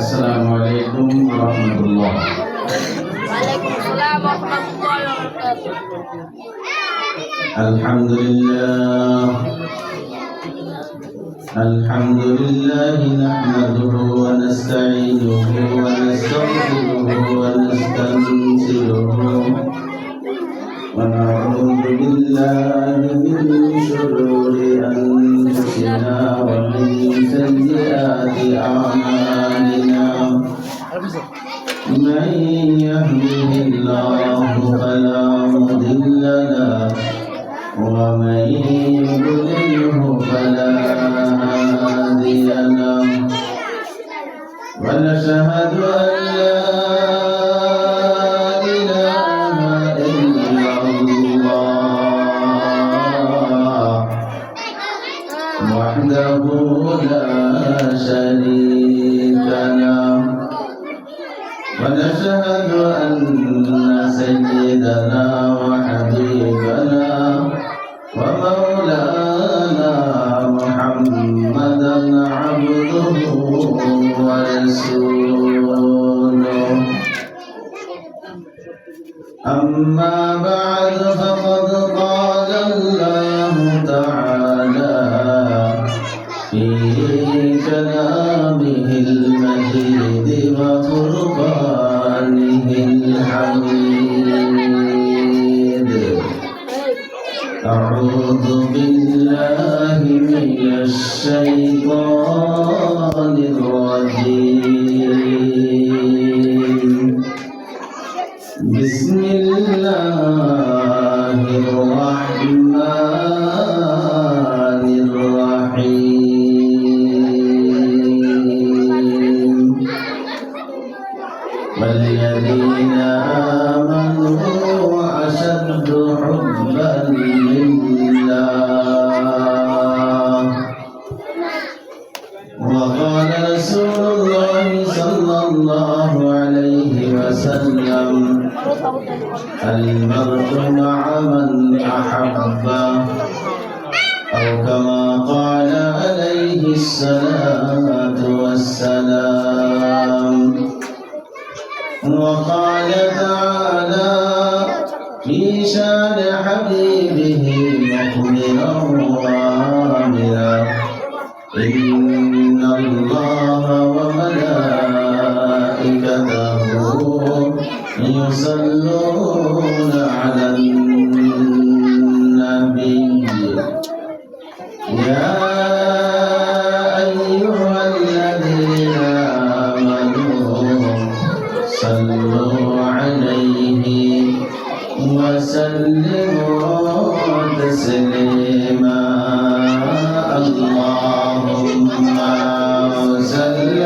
Assalamualaikum warahmatullahi wabarakatuh. Waalaikumsalam warahmatullahi wabarakatuh. Alhamdulillah nahmaduhu wa nasta'inuhu wa nastaghfiruhu wa nastansiruhu wa na'udzu billahi min shururi anfusina wa min sayyiati a'malina. Man yahdihillahu fala mudilla lahu wa man yudlilhu fala hadiya lahu. Wa nashhadu an la ilaha illallah wahdahu la sharika lahu. ونشهد أن سيدنا وحبيبنا ومولانا محمدا عبده ورسوله. أما بعد فقد قال الله تعالى في كلامه المجيد وفرقانه الحميد. أعوذ بالله من الشيطان الرجيم. بسم الله الرحمن الرحيم. والذين آمنوا أشد حبا لله. وقال رسول الله صلى الله عليه وسلم المرء مع من أحب أو كما قال عليه الصلاة والسلام. وقال تعالى في شان حبيبه مخبرا وآمرا إن الله وملائكته يصلون على النبي يا أيها الذين آمنوا صلوا عليه وسلموا تسليما. اللهم صل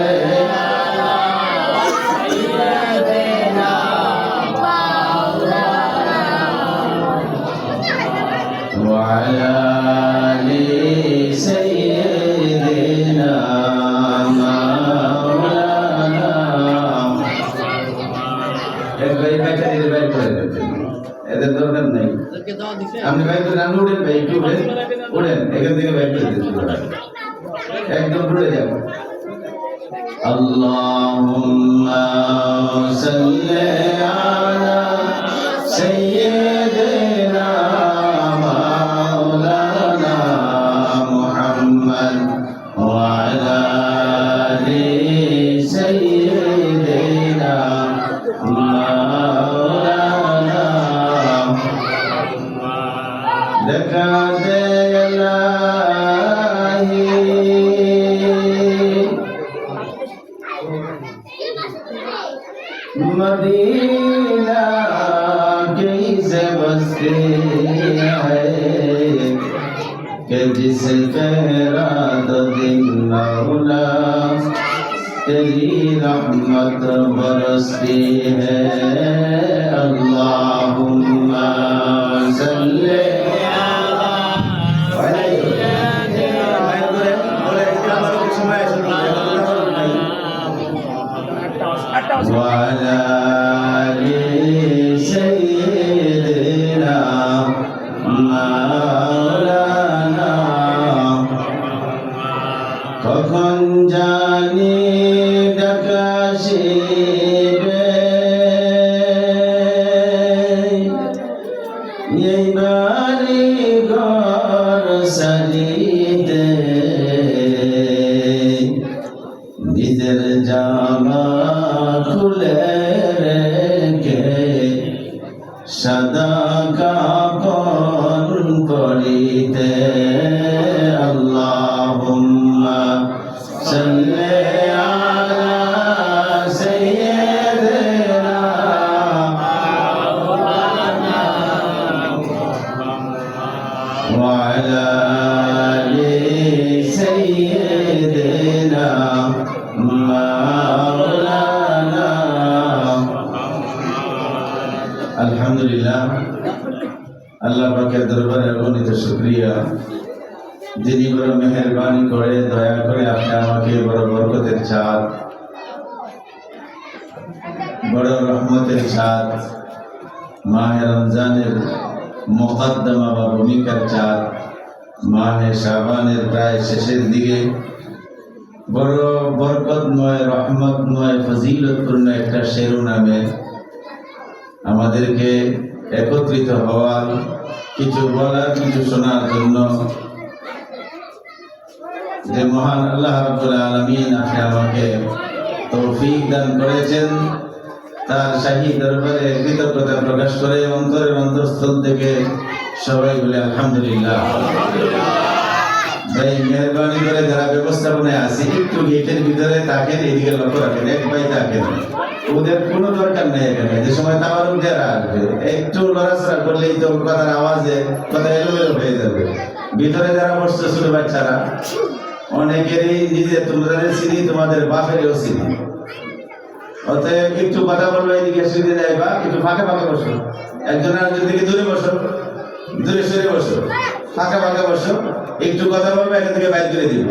وعلى آل سيدنا مولانا. এদের দরকার নাই, আপনি ভাই তো run উঠেন, ভাই একটু উঠেন এখান থেকে ভাই একদম উঠে যাব। আল্লাহুম্মা সাল্লি আলা সাইয়্যিদিনা মাওলানা মুহাম্মদ ওয়া আলা আলি সাইয়্যিদিনা মাওলানা। দেখা দে ইলাহি मदीना कैसे बसती है कि जिसके रात दिन मौला तेरी रहमत बरसती है। अल्लाहुम्मा सल्ली अला যখন জানি ডাকাশিবে এই বাড়ি ঘর সারিতে নিজের জামা খুলে রেখে সাদা কাপড় পরিতে আল্লাহুম্মা সাল্লি আলা সাইয়্যিদিনা ওয়া আলা আলি সাইয়্যিদিনা মাওলানা। আলহামদুলিল্লাহ, আল্লাহ পাকের দরবারে অগণিত শুকরিয়া, যিনি বড় মেহেরবানি করে দয়া করে আপনি আমাকে বড় বরকতের চাঁদ, বড় রহমতের চাঁদ, মাহে রমজানের মুকদ্দমা বা ভূমিকার চাঁদ, মাহে শাবানের প্রায় শেষের দিকে বড় বরকতময়, রহমতময়, ফজিলতপূর্ণ একটা শিরোনামে আমাদেরকে একত্রিত হওয়ার, কিছু বলার, কিছু শোনার জন্য যে মহান আল্লাহ রাব্বুল আলামিন আপনি আমাকে তৌফিক দান করেছেন, তার শাহী দরবারে কৃতজ্ঞতা প্রকাশ করে অন্তরের অন্তঃস্থল থেকে সবাই বলে আলহামদুলিল্লাহ। ভাই মেহরবানি করে যারা ব্যবস্থাপনায় আছে একটু গেটের ভিতরে তাকেন, এদিকে লক্ষ্য রাখেন, এক ভাই তাকেন, ওদের কোনো দরকার নেই এখানে। যে সময় তাবারুক দেওয়া আসবে একটু লড়াচড়া করলেই তো কথার আওয়াজে কথা এলোমেলো হয়ে যাবে। ভিতরে যারা বসছে ছোট বাচ্চারা, অনেকেরই নিজে তোমাদের চিনি, তোমাদের বাপেরও চিনি, অতএব একটু কথা বলবো, এদিকে শুনে যাইবা, একটু ফাঁকা ফাঁকা বসো, একজন আরেকজন দিকে দূরে বসো, দূরে সরে বসো, ফাঁকা ফাঁকা বসো, একটু কথা বলবো, এখান থেকে বাইর করে দিব।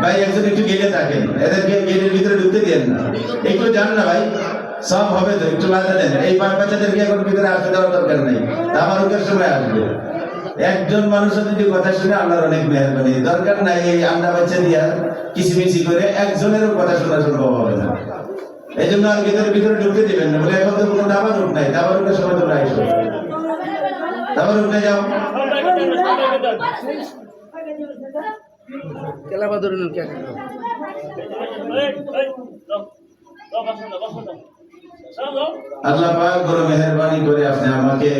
ভাই একজন একটু গেটে থাকেন, এদেরকে গেটের ভিতরে ঢুকতে দিয়েন না, একটু যান না ভাই, সব হবে তো, একটু বাধা দেন। এই বাচ্চাদেরকে এখন ভিতরে আসতে দেওয়ার দরকার নেই, তাবারুকের সময় আসবে। একজন মানুষের যদি কথা শুনে আল্লাহর অনেক মেহরবানি, দরকার নাই এই আন্ডা বাচ্চা দিয়া কিসিমিসি করে একজনেরও কথা শোনা সম্ভব হবে না। এই জন্য আর ভিতরে ঢুকতে দিবেন না, বলে এখন তো কোনো তাবারুক নাই, তাবারুকের সময় তোমরা আইসো, তাবারুক নাই যাও। আল্লাহ পাক বড় মেহেরবানি করে আপনি আমাকে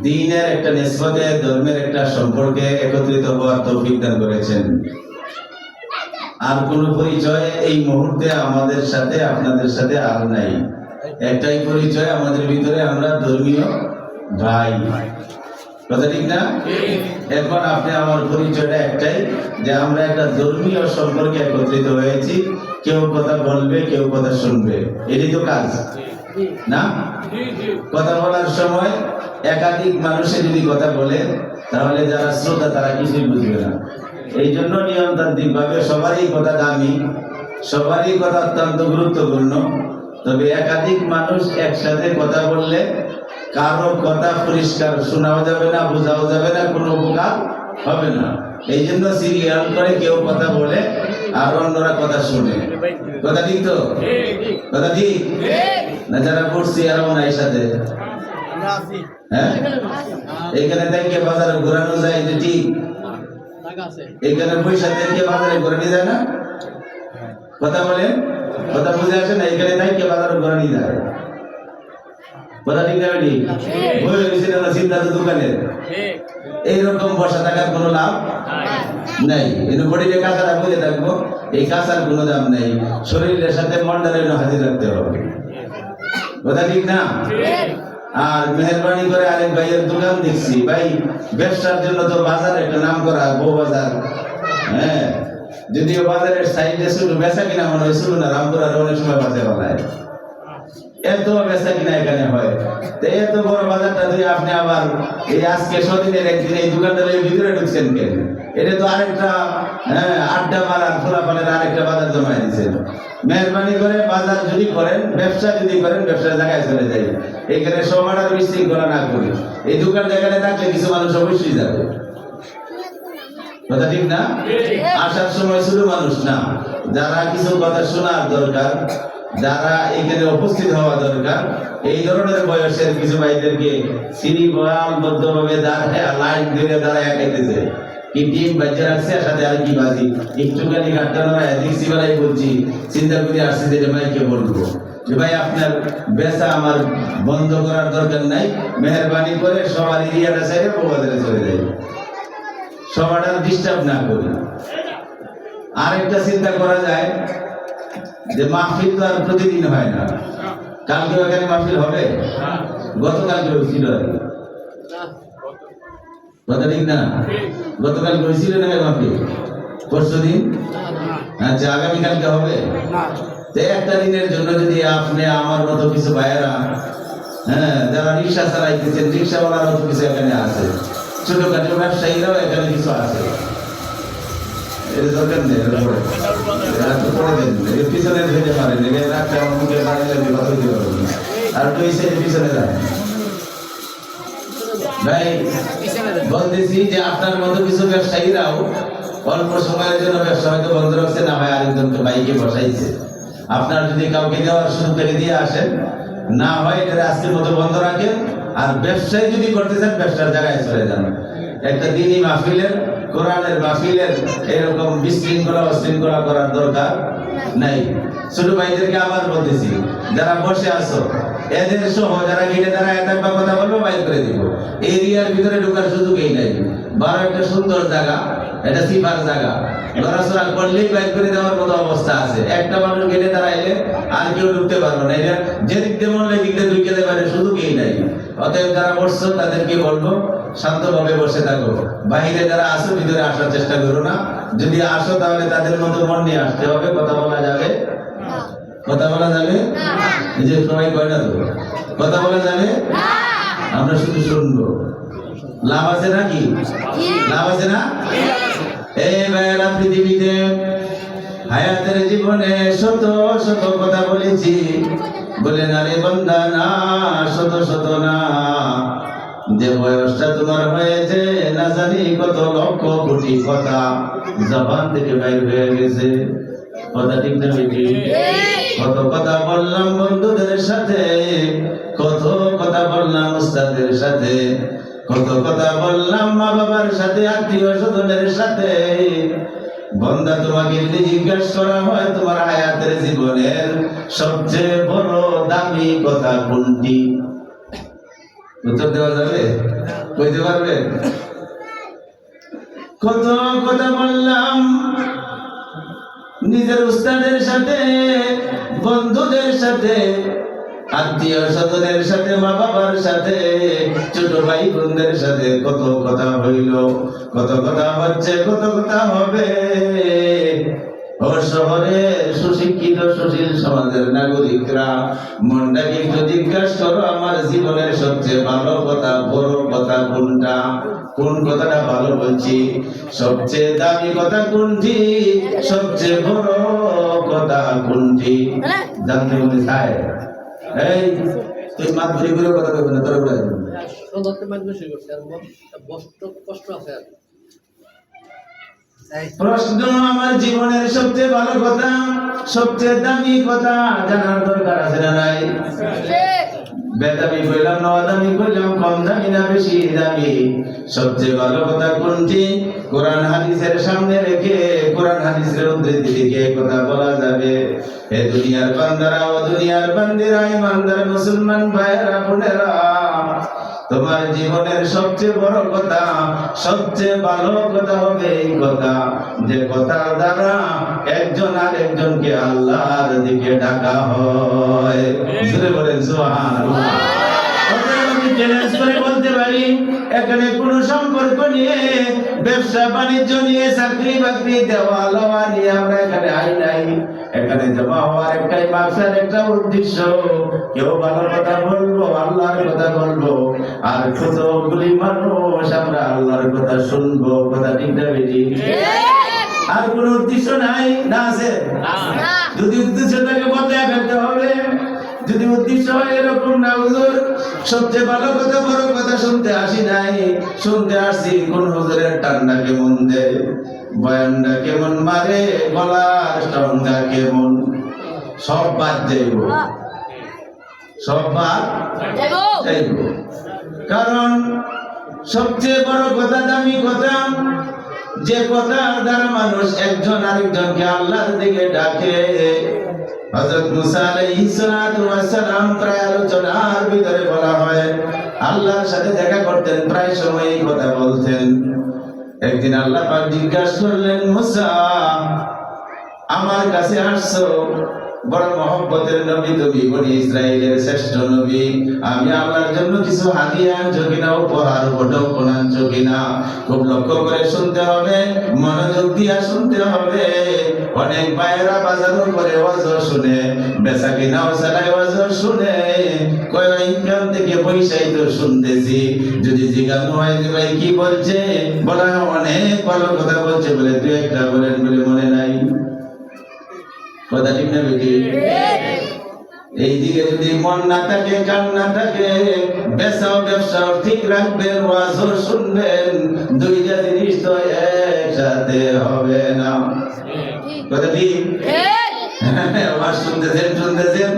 দ্বীনের একটা নিসবতে, ধর্মের একটা সম্পর্কে একত্রিত হওয়ার তৌফিক দান করেছেন। আর কোন পরিচয় এই মুহূর্তে আমাদের সাথে, আপনাদের সাথে আর নাই। একটাই পরিচয় আমাদের ভিতরে, আমরা ধর্মীয় ভাই, কথা ঠিক না? এখন আপনি আমার পরিচয়টা একটাই, যে আমরা একটা ধর্মীয় সম্পর্কে একত্রিত হয়েছি। কেউ কথা বলবে, কেউ কথা শুনবে, এটাই তো কাজ না? কথা বলার সময় একাধিক মানুষে যদি কথা বলে, তাহলে যারা শ্রোতা তারা কিছুই বুঝবে না। এই জন্য নিয়মতান্ত্রিক ভাবে সবারই কথা দামি, সবারই কথা অত্যন্ত গুরুত্বপূর্ণ। তবে একাধিক মানুষ একসাথে কথা বললে কারো কথা পরিষ্কার শোনাও যাবে না, বোঝাও যাবে না, কোনো উপকার হবে না। এই জন্য সিরিয়াল করে কেউ কথা বলে আর অন্যরা কথা শুনে। কথা ঠিক তো? কথা ঠিক না? যারা পড়ছি আর ওনার সাথে, হ্যাঁ, এখানে থেকে বাজারে ঘোরানো যায়, যে ঠিক এখানে পয়সা থেকে বাজারে ঘোরানো যায় না? কথা বলেন, কথা বুঝে আসে না? এখানে থেকে বাজারে ঘোরানো যায়, কথা ঠিক না? বেটি বই হয়েছে না চিন্তা তো দোকানের। এইরকম বসা থাকার কোনো লাভ নাই। কিন্তু বডিতে কাঁচাটা বুঝে থাকবো, এই কাঁচার কোনো দাম নেই। শরীরের সাথে মনটারে হাজির রাখতে হবে, কথা ঠিক না? আর মেহরবানি করে আরেক ভাইয়ের দোকান দেখছি, ভাই ব্যবসার জন্য তো বাজার একটা নাম করা, বউ বাজার। হ্যাঁ, যদিও বাজারের সাইডে শুধু বেচা কিনা মনে হয়, শুধু না, রামপুরার অনেক সময় বাজে বলায়, এত বেচা কিনা এখানে হয়। তো এত বড় বাজারটা যদি আপনি আবার এই আজকে সদিনের একদিন এই দোকানদারের ভিতরে ঢুকছেন কেন? এটা তো আরেকটা, হ্যাঁ, আড্ডা মারার ফলাফলের আরেকটা বাজার জমাই দিচ্ছেন। মেহরবানি করে বাজার যদি করেন, ব্যবসা যদি করেন, ব্যবসার জায়গায় চলে যাই, এখানে সবার বিশৃঙ্খলা না করি। এই দোকান যেখানে থাকলে কিছু মানুষ অবশ্যই যাবে। কথা ঠিক না? আসার সময় শুধু মানুষ না, যারা কিছু কথা শোনার দরকার, যারা এখানে উপস্থিত হওয়া দরকার, এই ধরনের বয়সের কিছু ভাইদেরকে শ্রেণীবদ্ধভাবে দাঁড়ায় লাইন ধরে দাঁড়ায় একাইতেছে। কি টিম বাজে রাখছে, সাথে আর কি বাজি একটুখানি কাটানো দেখছি বেলায় বলছি, চিন্তা করে আসছি যে ভাইকে বলবো যে ভাই আপনার বেচা আমার বন্ধ করার দরকার নাই, মেহরবানি করে সবার এরিয়াটা সাইডে প্রবাদে চলে যায়, সবার ডিস্টার্ব না করি। আরেকটা চিন্তা করা যায় যে মাহফিল তো আর প্রতিদিন হয় না, কালকে এখানে মাহফিল হবে, গতকালকে হয়েছিল আর কি, কথা ঠিক না? গতকাল হয়েছিল না মাহফিল, পরশু দিন, আচ্ছা আগামীকালকে হবে। তো একটা দিনের জন্য যদি আপনি আমার মতো কিছু ভাইয়েরা, হ্যাঁ যারা রিক্সা চালাইতেছেন, রিক্সাওয়ালারও তো কিছু এখানে আছে, ছোটখাটো ব্যবসায়ীরাও এখানে কিছু আছে, এর দরকার নেই, পিছনে ধরে পারেন, রাখতে আমার মুখে পানি লাগবে, কথা দিতে পারবেন আর তো এই সাইডে পিছনে যায় ভাই। বলতেছি যে আপনার মতো কিছু ব্যবসায়ীরাও অল্প সময়ের জন্য ব্যবসা হয়তো বন্ধ রাখছে, না হয় আরেকজনকে বাইকে বসাইছে, আপনার যদি কাউকে দেওয়ার সুযোগ থেকে দিয়ে আসেন, না হয় এটা আজকের মতো বন্ধ রাখেন, আর ব্যবসায় যদি করতে চান ব্যবসার জায়গায় চলে যান। একটা দিনই মাহফিলের, কোরআনের মাহফিলের এরকম বিশৃঙ্খলা অশৃঙ্খলা করার দরকার নাই। ছোট ভাইদেরকে আবার বলতেছি, যারা বসে আছো এদের সহ যারা গেটে দ্বারা একটা কথা বলবো বাইর করে দিব, এরিয়ার ভিতরে ঢোকার সুযোগই নাই। 12 একটা সুন্দর জায়গা, এটা সিফার জায়গা, লড়াচড়া করলেই বাইর করে দেওয়ার মতো অবস্থা আছে। একটা মানুষ গেটে দাঁড়াইলে আর কেউ ঢুকতে পারবো না, এটা যেদিক দিয়ে মনে দিক দিয়ে ঢুকে যেতে পারে, সুযোগই নাই। অতএব যারা বসছো তাদেরকে বলবো শান্তভাবে বসে থাকো, বাহিরে যারা আসো ভিতরে আসার চেষ্টা করো না, যদি আসো তাহলে তাদের মতো মন নিয়ে আসতে হবে। কথা বলা যাবে, কথা বলা যাবে, এই যে সবাই কয় না তো, কথা বলা যাবে, আমরা শুধু শুনবো। লাভ আছে নাকি? লাভ আছে না? এই ভাইয়েরা, পৃথিবীতে হায়াতের জীবনে শত শত কথা বলেছি, বলে না রে বান্দা না, শত শত না, যে বয়সটা তোমার হয়েছে না জানি কত লক্ষ কোটি কথা জবান থেকে বাইর হয়ে গেছে। কথা ঠিক না বেটি? কত কথা বললাম বন্ধুদের সাথে, কত কথা বললাম উস্তাদের সাথে, কত কথা বললাম মা বাবার সাথে, আত্মীয় স্বজনের সাথে। বন্দা, তোমাকে যদি জিজ্ঞাসা করা হয় তোমার হায়াতের জীবনের সবচেয়ে বড় দামি কথা কোনটি, উত্তর দেওয়া যাবে? কইতে পারবে? কত কথা বললাম নিজের উস্তাদের সাথে, বন্ধুদের সাথে, আত্মীয় স্বজনের সাথে, মা বাবার সাথে, ছোট ভাই বোনদের সাথে কত কথা হইল, কত কথা হচ্ছে, কত কথা হবে। ও শহরের সুশিক্ষিত সুশীল সমাজের নাগরিকরা, মনটাকে একটু জিজ্ঞাসা করো, আমার জীবনের সবচেয়ে ভালো কথা, বড় কথা কোনটা? কোন কথাটা ভালো বলছি? সবচেয়ে দামি কথা কোনটি? সবচেয়ে বড় কথা কোনটি? জানতে মনে চায়? এই তুই মাত ধরে করে কথা বলবি না, তোর বলে কষ্ট আছে। প্রশ্ন, আমার জীবনের সবচেয়ে ভালো কথা, সবচেয়ে দামি কথা জানার দরকার আছে না নাই? বেদামি কইলাম না দামি কইলাম, কম দামি না বেশি দামি? সবচেয়ে ভালো কথা কোনটি? কোরআন হাদিসের সামনে রেখে, কোরআন হাদিসের উদ্ধৃতি থেকে কথা বলা যাবে। হে দুনিয়ার বান্দারা ও দুনিয়ার বান্দিরা, ইমানদার মুসলমান ভাইয়েরা বোনেরা, তোমার জীবনের সবচেয়ে বড় কথা, সবচেয়ে ভালো কথা হবে এই কথা, যে কথার দ্বারা একজন আর একজনকে আল্লাহর দিকে ডাকা হয়। জোরে বলেন সুবহানাল্লাহ। আমি চ্যালেঞ্জ করে বলতে পারি, এখানে কোনো সম্পর্ক নিয়ে, ব্যবসা বাণিজ্য নিয়ে, চাকরি বাকরি দেওয়া লওয়া নিয়ে আমরা এখানে আই নাই। এখানে জমা হওয়ার একটাই মাকসাদ, একটা উদ্দেশ্য, কেউ ভালো কথা বলবো, আল্লাহর কথা বলবো, আর কতগুলি মানুষ আমরা আল্লাহর কথা শুনবো। কথা ঠিক না বেটি? আর কোনো উদ্দেশ্য নাই, না আছে? যদি উদ্দেশ্য থাকে বদলে ফেলতে হবে। যদি উদ্দেশ্য হয় এরকম না হুজুর, সবচেয়ে ভালো কথা বড় কথা শুনতে আসি নাই, শুনতে আসছি কোন হুজুরের ঠান্ডা কেমন দেয়, বয়ানটা কেমন মারে, গলার টনটা কেমন, সব বাদ যাইব, সব বাদ যাইব। কারণ সবচেয়ে বড় কথা, দামি কথা, যে কথা দ্বারা মানুষ একজন আরেকজনকে আল্লাহর দিকে ডাকে। হযরত মুসা আলাইহিস সালাতু ওয়াস সালাম প্রায় আলোচনার ভিতরে বলা হয় আল্লাহর সাথে দেখা করতেন, প্রায় সময় এই কথা বলতেন। একদিন আল্লাহ পাক জিজ্ঞাসা করলেন, মুসা আমার কাছে আসছো, বড় মহব্বতের নবী তুমি, বনি ইসরাইলের শ্রেষ্ঠ নবী, আমি আল্লাহর জন্য কিছু হাদিয়া আনছো কিনা, উপহার উপঢৌকন আনছো কিনা, খুব লক্ষ্য করে শুনতে হবে, মনোযোগ দিয়া শুনতে হবে। অনেক ভাইয়েরা বাজারও করে ওয়াজও শুনে, বেচা কিনাও চালায় ওয়াজও শুনে, কয় ইনকাম থেকে পয়সাই তো শুনতেছি। যদি জিজ্ঞাসা হয় যে ভাই কি বলছে, বলা অনেক ভালো কথা বলছে, বলে তুই একটা বলেন, বলে মনে নাই। কথা ঠিক না বেটি? এইদিকে যদি মন না থাকে, কান না থাকে, বেচাও ব্যবসাও ঠিক রাখবেন, ওয়াজও শুনবেন, দুইটা জিনিস তো একসাথে হবে না। কথা ঠিক? ওয়াজ শুনতেছেন,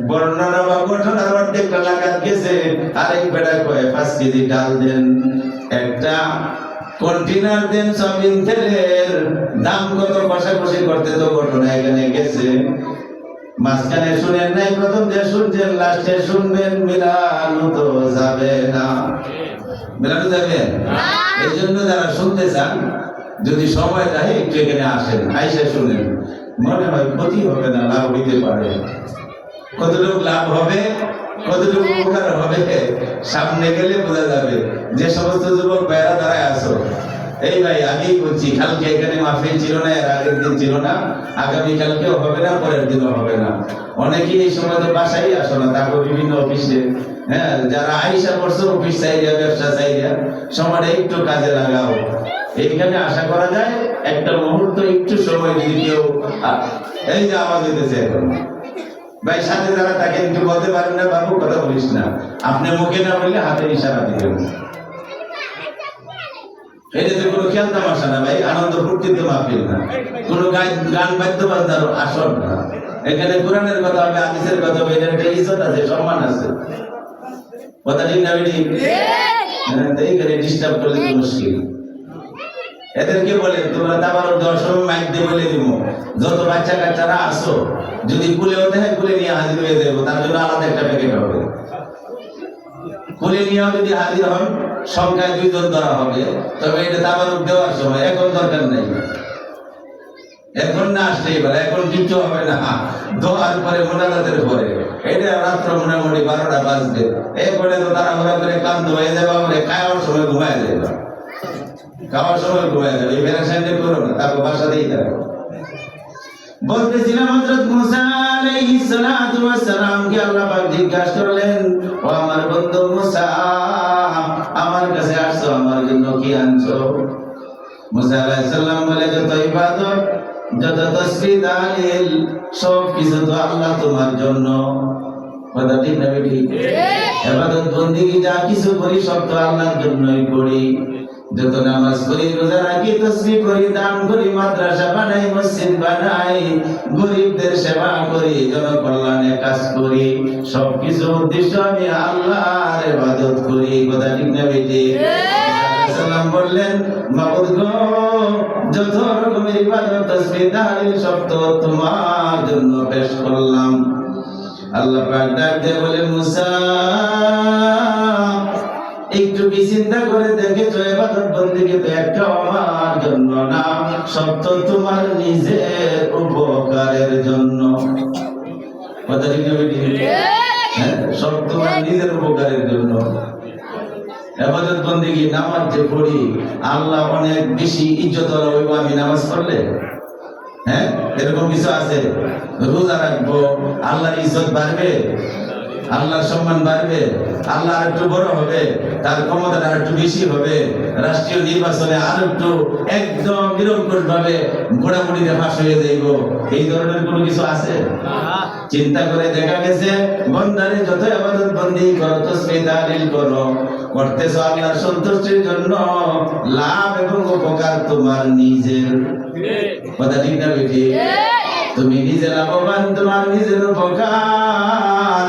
বর্ণনা বা ঘটনার অর্ধেকটা লাগাত গেছে, আরেক বেটা কয় 5 কেজি ডাল দেন, একটা কন্টেনার দেন সয়াবিন তেলের, দাম কত কষাকষি করতে তো ঘটনা এখানে গেছে। মাঝখানে শুনেন নাই, প্রথম যে শুনছেন লাস্টে শুনবেন, মিলানো তো যাবে না, মিলানো যাবে। এই জন্য যারা শুনতে চান, যদি সময় থাকে একটু এখানে আসেন, আইসা শুনেন, মনে হয় ক্ষতি হবে না, লাভ হইতে পারে। কতটুকু লাভ হবে, কতটুকু উপকার হবে, সামনে গেলে বোঝা যাবে। যে সমস্ত যুবক ভাইরা দাঁড়ায় আসো, এই ভাই আগেই বলছি, কালকে এখানে মাহফিল ছিল না, এর আগের দিন ছিল না, আগামী কালকেও হবে না, পরের দিনও হবে না। অনেকেই এই সময় তো বাসায় আসো না, তারপর বিভিন্ন অফিসে, হ্যাঁ, যারা আইসা পড়ছো অফিস চাইরা, ব্যবসা চাইরা, সময়টা একটু কাজে লাগাও। এইখানে আশা করা যায় একটা মুহূর্ত, একটু সময় যদি কেউ, এই যে আওয়াজ হইতেছে এখন, ভাই সাথে যারা তাকে একটু বলতে পারেন না, বাবু কথা বলিস না, আপনি মুখে না বললে হাতের ইশারা দিবেন। এটাতে কোনো খেয়াল তামাশা না ভাই, আনন্দ ফুর্তিতে মাহফিল না, কোনো গান বাদ্য বাজার আসর না। এখানে কোরআনের কথা হবে, হাদিসের কথা হবে, এটার একটা ইজ্জত আছে, সম্মান আছে। কথা ঠিক না বেটি? এইখানে ডিস্টার্ব করলে তো মুশকিল। এদেরকে বলে তোমরা তাবারক দেওয়ার সময় মাইক দিয়ে বলে দিব, যত বাচ্চা কাচ্চারা আসো, যদি কুলেও দেখে কুলে নিয়ে হাজির হয়ে যাবো, তার জন্য আলাদা একটা প্যাকেট হবে। কুলে নিয়েও যদি হাজির হন, সংখ্যায় 2 জন ধরা হবে, তবে এটা তাবারক দেওয়ার সময়, এখন দরকার নেই, এখন না আসলেই বলে, এখন কিছু হবে না, দোয়ার পরে মোনাজাতের পরে, এটা রাত্র মোটামুটি 12টা বাজবে, এরপরে তো তাড়াহুড়া করে ক্লান্ত হয়ে যাবে, বলে খাওয়ার সময় ঘুমায় যাবে, খাওয়ার সময় ঘুমায় যাবে, এই ফেরাসাইন্ডে করো না, তারপর বাসাতেই থাকো। বলতেছিলাম হযরত মুসা আলাইহিস সালাতু ওয়াস সালাম কে আল্লাহ পাক জিজ্ঞাসা করলেন, ও আমার বন্ধু মুসা, আমার কাছে আসছো, আমার জন্য কি আনছো? মুসা আলাইহিস সালাম বলে, যত ইবাদত, যত তাসবিহ তাহলিল, সব কিছু তো আল্লাহ তোমার জন্য। কথা ঠিক না বেটি? ইবাদত বন্দেগী যা কিছু করি সব তো আল্লাহর জন্যই করি। যত নামাজ পড়ি, রোজা রাখি, তাসবিহ করি, দান করি, মাদ্রাসা বানাই, মসজিদ বানাই, গরিবদের সেবা করি, জনকল্যাণে কাজ করি, সবকিছু উদ্দেশ্য আমি আল্লাহর ইবাদত করি। কথা ঠিক না বেটি? সালাম বললেন, মাবুদ গো, যত রকমের ইবাদত, তাসবিহ তাহলিল সব তো তোমার জন্য পেশ করলাম। আল্লাহ পাক ডাক দিয়ে বলেন, মুসা, একটু কি চিন্তা করে দেখেছো, ইবাদত বন্দেগী তো একটা আমার জন্য না, সব তো তোমার নিজের উপকারের জন্য। কথা ঠিক না বেটি? হ্যাঁ, সব তোমার নিজের উপকারের জন্য। ইবাদত বন্দেগী, নামাজ যে পড়ি, আল্লাহ অনেক বেশি ইজ্জত হইব আমি নামাজ পড়লে। হ্যাঁ, এরকম কিছু আছে? রোজা রাখবো, আল্লাহর ইজ্জত বাড়বে, আল্লাহর সম্মান বাড়বে, আল্লাহ আর একটু বড় হবে, তার ক্ষমতাটা আর একটু বেশি হবে, রাষ্ট্রীয় নির্বাচনে আর একটু একদম নিরঙ্কুশ ভাবে মোটামুটিতে ফাঁস হয়ে যাইব, এই ধরনের কোনো কিছু আছে? চিন্তা করে দেখা গেছে বন্দারে যত ইবাদত বন্দি করো, তাসবিহ তাহলিল করো, করতেছো আল্লাহর সন্তুষ্টির জন্য, লাভ এবং উপকার তোমার নিজের। কথা ঠিক না বেঠিক? তুমি নিজে লাভবান, তোমার নিজের উপকার।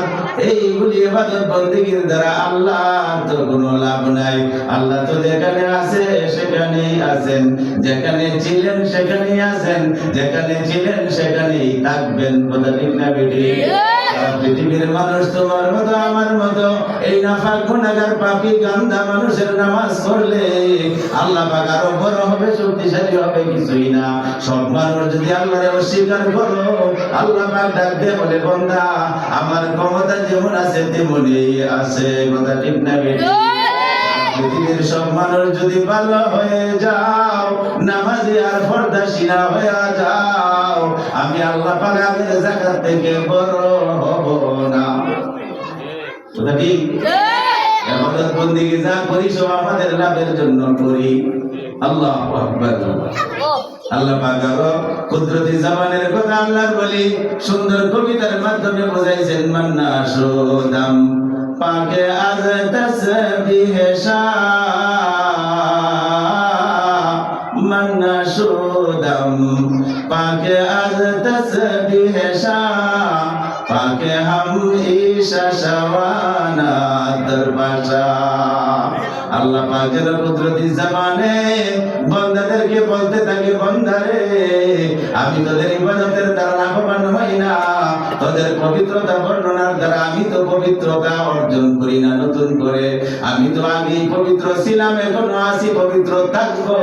এইগুলি ইবাদত বন্দেগীর দ্বারা আল্লাহর তো কোনো লাভ নাই। আল্লাহ তো যেখানে আছে সেখানেই আছেন, যেখানে ছিলেন সেখানেই আছেন, যেখানে ছিলেন সেখানেই থাকবেন। কথা ঠিক না বেঠিক? পৃথিবীর মানুষ তোমার মতো আমার মতো এই নাফাক গুনাহগার পাপী গান্দা মানুষের নামাজ পড়লে আল্লাহ পাক আরো বড় হবে, শক্তিশালী হবে, কিছুই না। সব মানুষ যদি আল্লাহরে অস্বীকার করো, আল্লাহ পাক ডাক দিয়ে বলে, বান্দা আমার ক্ষমতা যেমন আছে তেমনই আছে। কথা ঠিক না বেঠিক? পৃথিবীর সব মানুষ যদি ভালো হয়ে যাও, নামাজি আর পর্দাশীনা হয়ে যাও, আমি আল্লাহ পাক আগের জায়গা থেকে বড় হব না। কথা ঠিক? ইবাদত বন্দেগী যা করি সব আমাদের লাভের জন্য করি। আল্লাহু আকবার। আল্লাহ পাক আরো কুদরতি জবানের কথা আল্লাহর বলি সুন্দর কবিতার মাধ্যমে বোঝাইছেন। মান্না সুদাম পাকে আজ তসবিহ শাহ, মান্না সুদাম পাকে আজ তসবিহ শাহ, পাকে হাম ঈশা শাওয়ানা দরবাশা। আল্লাহ পাকের কুদরতি জবানে বান্দাদেরকে বলতে থাকে, বান্দারে আমি তোদের ইবাদতের দ্বারা লাভবান হই না, তোদের পবিত্রতা বর্ণনার দ্বারা আমি তো পবিত্রতা অর্জন করি না নতুন করে। আমি তো আগেই পবিত্র ছিলাম, এখনো আছি, পবিত্র থাকবো।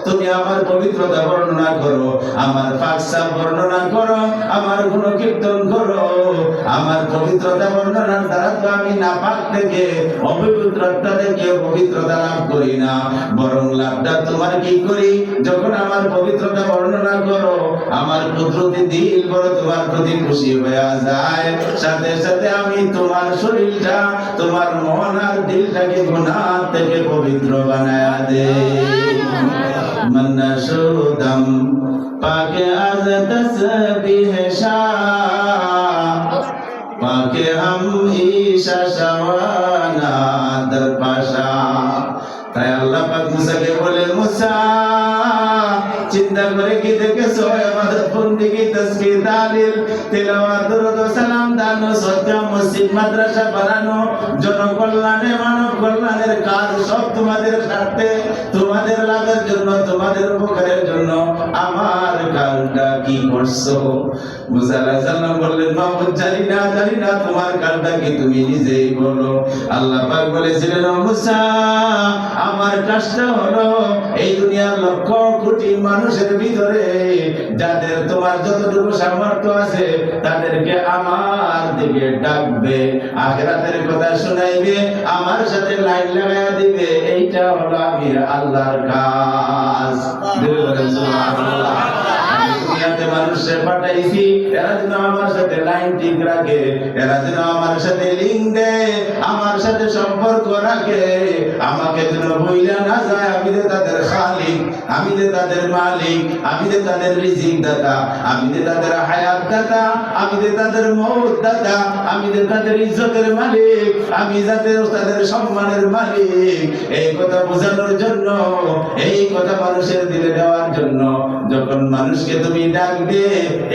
তুমি আমার পবিত্রতা বর্ণনা করো, আমার পাকসাপ বর্ণনা করো, আমার গুণকীর্তন করো। আমার পবিত্রতা বর্ণনার দ্বারা তো আমি নাপাক থেকে, অপবিত্রতা থেকে পবিত্রতা লাভ করি না, বরং লাভটা তোমার কি করি, যখন আমার পবিত্রতা বর্ণনা করো, আমার কুদরতি দিল বড় তোমার প্রতি খুশি হয়ে যায়। সাথে সাথে আমি তোমার শরীরটা, তোমার মন আর দিলটাকে গুনাহ থেকে পবিত্র বানায়া দেই। মান্না সুদাম পাকে আজ তসবিহ শাহ, পাকে হাম ঈশা শাওয়ানা দরবাশা। তাই আল্লাহ পাক মুসাকে বলে, মুসা চিন্তা করে কি দেখেছো? ইবাদত বন্দেগী, তাসবিহ তাহলিল, তিলাওয়াত, দরুদ ও সালাম দানো, সদকা, মসজিদ, মাদ্রাসা বানানো, জনকল্যাণে মানব কল্যাণের কাজ সব তোমাদের স্বার্থে, তোমাদের লাভের জন্য, তোমাদের উপকারের জন্য আমার কাজটা কি করছো? মুসা আলাইহিস সালাম বললেন, মাহবুব জানি না তোমার কাজটা কি, তুমি নিজেই বলো। আল্লাহ পাক বলেছিলেন, ও মুসা আমার কাজটা হলো এই দুনিয়ার লক্ষ কোটি মানুষের ভিতরে যাদের তোমার যতটুকু সামর্থ্য আছে তাদেরকে আমার দিকে ডাকবে, আখিরাতের কথা শোনাইবে, আমার সাথে লাইন লাগায়া দিবে। এইটা হলো আমি আল্লাহর কাজ। বলেন সুবহানাল্লাহ। দুনিয়াতে মানুষের পাঠাইছি এরা যেন আমার সাথে লাইন ঠিক রাখে, এরা যেন আমার সাথে লিঙ্ক দেয়, আমার সাথে সম্পর্ক রাখে, আমাকে যেন ভুইলা না যায়। আমি যে তাদের খালিক, আমি যে তাদের মালিক, আমি যে তাদের রিজিক দাতা, আমি যে তাদের হায়াত দাতা, আমি যে তাদের মৌত দাতা, আমি যে তাদের ইজ্জতের মালিক, আমি যাতে তাদের সম্মানের মালিক। এই কথা বোঝানোর জন্য, এই কথা মানুষের দিলে দেওয়ার জন্য যখন মানুষকে তুমি ডাকবে,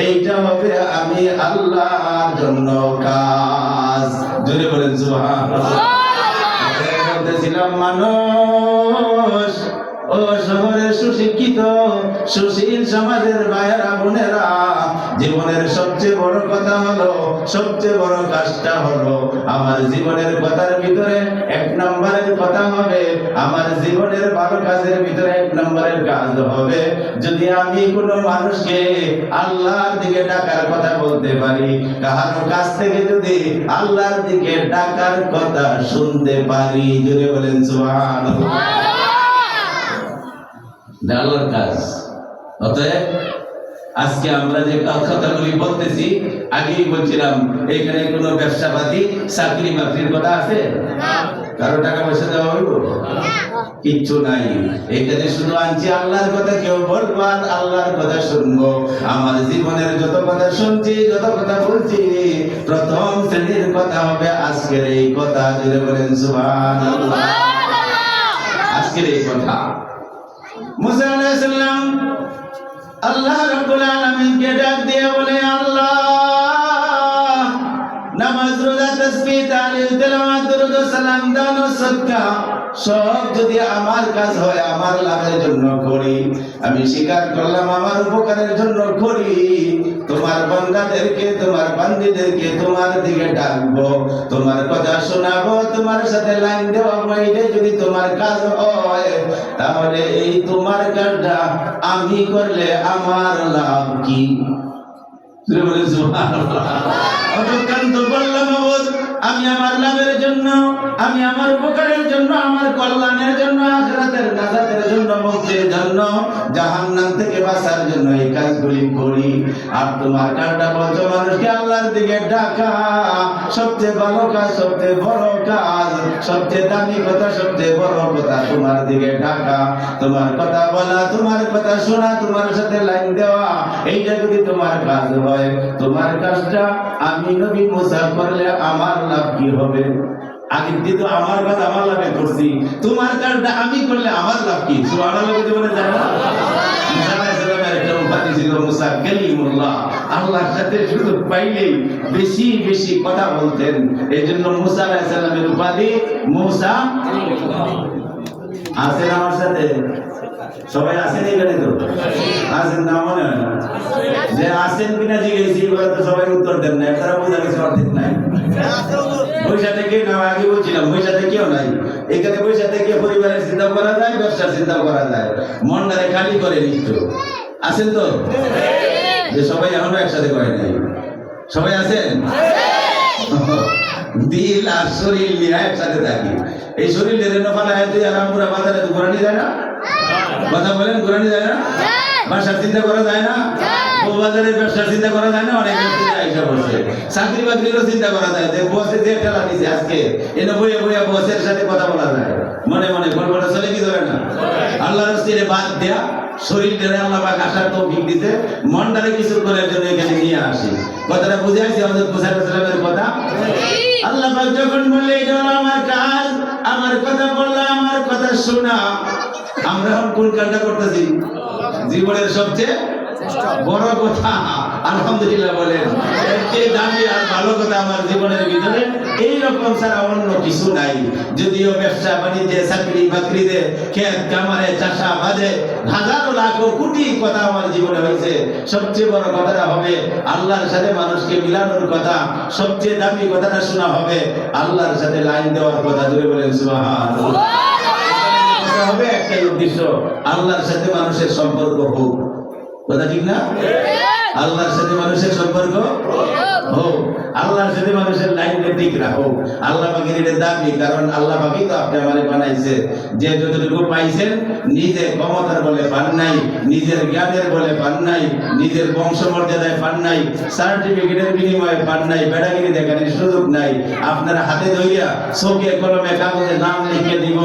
এইটা হবে আমি আল্লাহর জন্য কাজ। জোরে বলেন সুবহানাল্লাহ। বলতেছিলাম মানুষ ও শহরের সুশিক্ষিত সুশীল সমাজের ভাইয়েরা বোনেরা, জীবনের সবচেয়ে বড় কথা হলো, সবচেয়ে বড় কাজটা হলো, আমার জীবনের কথার ভিতরে এক নম্বরের কথা হবে, আমার জীবনের ভালো কাজের ভিতরে এক নম্বরের কাজ হবে যদি আমি কোনো মানুষকে আল্লাহর দিকে ডাকার কথা বলতে পারি, কারো কাছ থেকে যদি আল্লাহর দিকে ডাকার কথা শুনতে পারি। জোরে বলেন সুবহানাল্লাহ। আল্লাহর কাজ। অতএব আজকে আমরা যে কথাগুলি বলতেছি, আগেই বলছিলাম এখানে কোনো ব্যবসাপাতি চাকরি বাকরির কথা আছে? কারো টাকা পয়সা দেওয়া হইব? কিচ্ছু নাই। এখানে শুধু আনছি আল্লাহর কথা, কেউ বলবো আর আল্লাহর কথা শুনবো। আমার জীবনের যত কথা শুনছি, যত কথা বলছি, প্রথম শ্রেণীর কথা হবে আজকের এই কথা। জুড়ে বলেন সুবহানাল্লাহ। আজকের এই কথা মুসা আলাইহিস সালাম আল্লাহ রাব্বুল আলামিনকে ডাক দিয়ে বলে, আল্লাহ, নামাজ, রোজা, তাসবিহ, তাহলিল, তেলাওয়াত, দরুদ ও সালাম, দান ও সাদকা সব যদি আমার কাজ হয়, আমার লাভের জন্য করি, আমি স্বীকার করলাম আমার উপকারের জন্য করি, তোমার বান্দাদেরকে, তোমার বান্দীদেরকে তোমার দিকে ডাকবো, তোমার কথা শোনাবো, তোমার সাথে লাইন দেওয়াবো, এটা যদি তোমার কাজ হয়, তাহলে এই তোমার কাজটা আমি করলে আমার লাভ কি? আমি আমার লাভের জন্য, আমি আমার উপকারের জন্য, আমার কল্যাণের জন্য, আখিরাতের নাজাতের জন্য, মুক্তির জন্য, জাহান্নাম থেকে বাঁচার জন্য এই কাজগুলি করি। আর তোমার কাজটা বলছো মানুষকে আল্লাহর দিকে ডাকা, সবচেয়ে ভালো কাজ, সবচেয়ে বড় কাজ, সবচেয়ে দামি কথা, সবচেয়ে বড় কথা তোমার দিকে ডাকা, তোমার কথা বলা, তোমার কথা শোনা, তোমার সাথে লাইন দেওয়া, এইটা যদি তোমার কাজ হয়, তোমার কাজটা আমি নবী মুসা করলে আমার লাভ কি হবে? আগে তো আমার কাজ আমার লাভে করছি, তোমার কাজটা আমি করলে আমার লাভ কি? সুবহানাল্লাহ বলতে বলে যায় না? মুসা আলাইহিস সালামের একটা উপাধি ছিল মুসা কালিমুল্লাহ। আল্লাহর সাথে সুযোগ পাইলেই বেশি বেশি কথা বলতেন। এইজন্য মুসা আলাইহিস সালামের উপাধি মুসা। আছেন আমার সাথে? সবাই আছেন এখানে? তো আছেন না? মনে হয় না যে আছেন কিনা জিজ্ঞেসি করে তো সবাই উত্তর দেন না। তারা বোঝা গেছে অর্ধেক নাই। পয়সা থেকে না, আগে বলছিলাম পয়সা থেকেও নাই। এখানে পয়সা থেকে পরিবারের চিন্তা করা যায়, ব্যবসার চিন্তা করা যায়, মনটারে খালি করে নিত। আছেন তো? যে সবাই এখনো একসাথে করে নাই। সবাই আছেন? দিল আর শরীর নিয়ে একসাথে থাকি। এই শরীর আরামপুরা বাজারে ঘোরানি যায় না? কথা বলেন, ঘোরানি যায় না? বাসার চিন্তা করা যায় না? বাজারের ব্যবসার চিন্তা করা যায় না? অনেক চাকরি বাকরিরও চিন্তা করা যায়। যে বসে যে ঠেলা দিছে আজকে এনে বইয়ে বইয়ে বসের সাথে কথা বলা যায়, মনে মনে গল্পটা চলে কি চলে না? আল্লাহর রাস্তায় বাদ দেয়া শরীরটারে আল্লাহ পাক আসার তৌফিক দিতে, মনটারে কিছু করার জন্য এখানে নিয়ে আসি। কথাটা বুঝে আসছি আমাদের মুসা আলাইহিস সালামের কথা? আল্লাহ পাক যখন বললে এটা হলো আমার কাজ, আমার কথা বললা, আমার কথা শোনা, আমরা এখন কোন কাজটা করতেছি? জীবনের সবচেয়ে বড় কথা আলহামদুলিল্লাহ বলেন, এর দামি আর ভালো কথা আমার জীবনের ভিতরে এইরকম ছাড়া অন্য কিছু নাই। যদিও ব্যবসা বাণিজ্যে, চাকরি বাকরিতে, ক্ষেত খামারে, চাষাবাদে হাজারো লাখো কোটি কথা আমার জীবনে হয়েছে, সবচেয়ে বড় কথাটা হবে আল্লাহর সাথে মানুষকে মিলানোর কথা। সবচেয়ে দামি কথাটা শোনা হবে আল্লাহর সাথে লাইন দেওয়ার কথা। জোরে বলেন সুবহানাল্লাহ। হবে একটাই উদ্দেশ্য, আল্লাহর সাথে মানুষের সম্পর্ক হোক। কথা ঠিক না? আল্লাহর সাথে মানুষের সম্পর্ক হোক, আল্লাহর সাথে মানুষের লাইনটা ঠিক রাখো। আল্লাহ পাকের এটা দাবি, কারণ আল্লাহ পাকই তো আপনি আমারে বানাইছে। যে যতটুকু পাইছেন নিজে ক্ষমতার বলে পান নাই, নিজের জ্ঞানের বলে পান নাই, নিজের বংশমর্যাদায় পান নাই, সার্টিফিকেটের বিনিময়ে পান নাই, বেড়াগিরি দেখানোর সুযোগ নাই। আপনার হাতে ধইয়া চোখে কলমে কাগজে নাম লিখে দিব,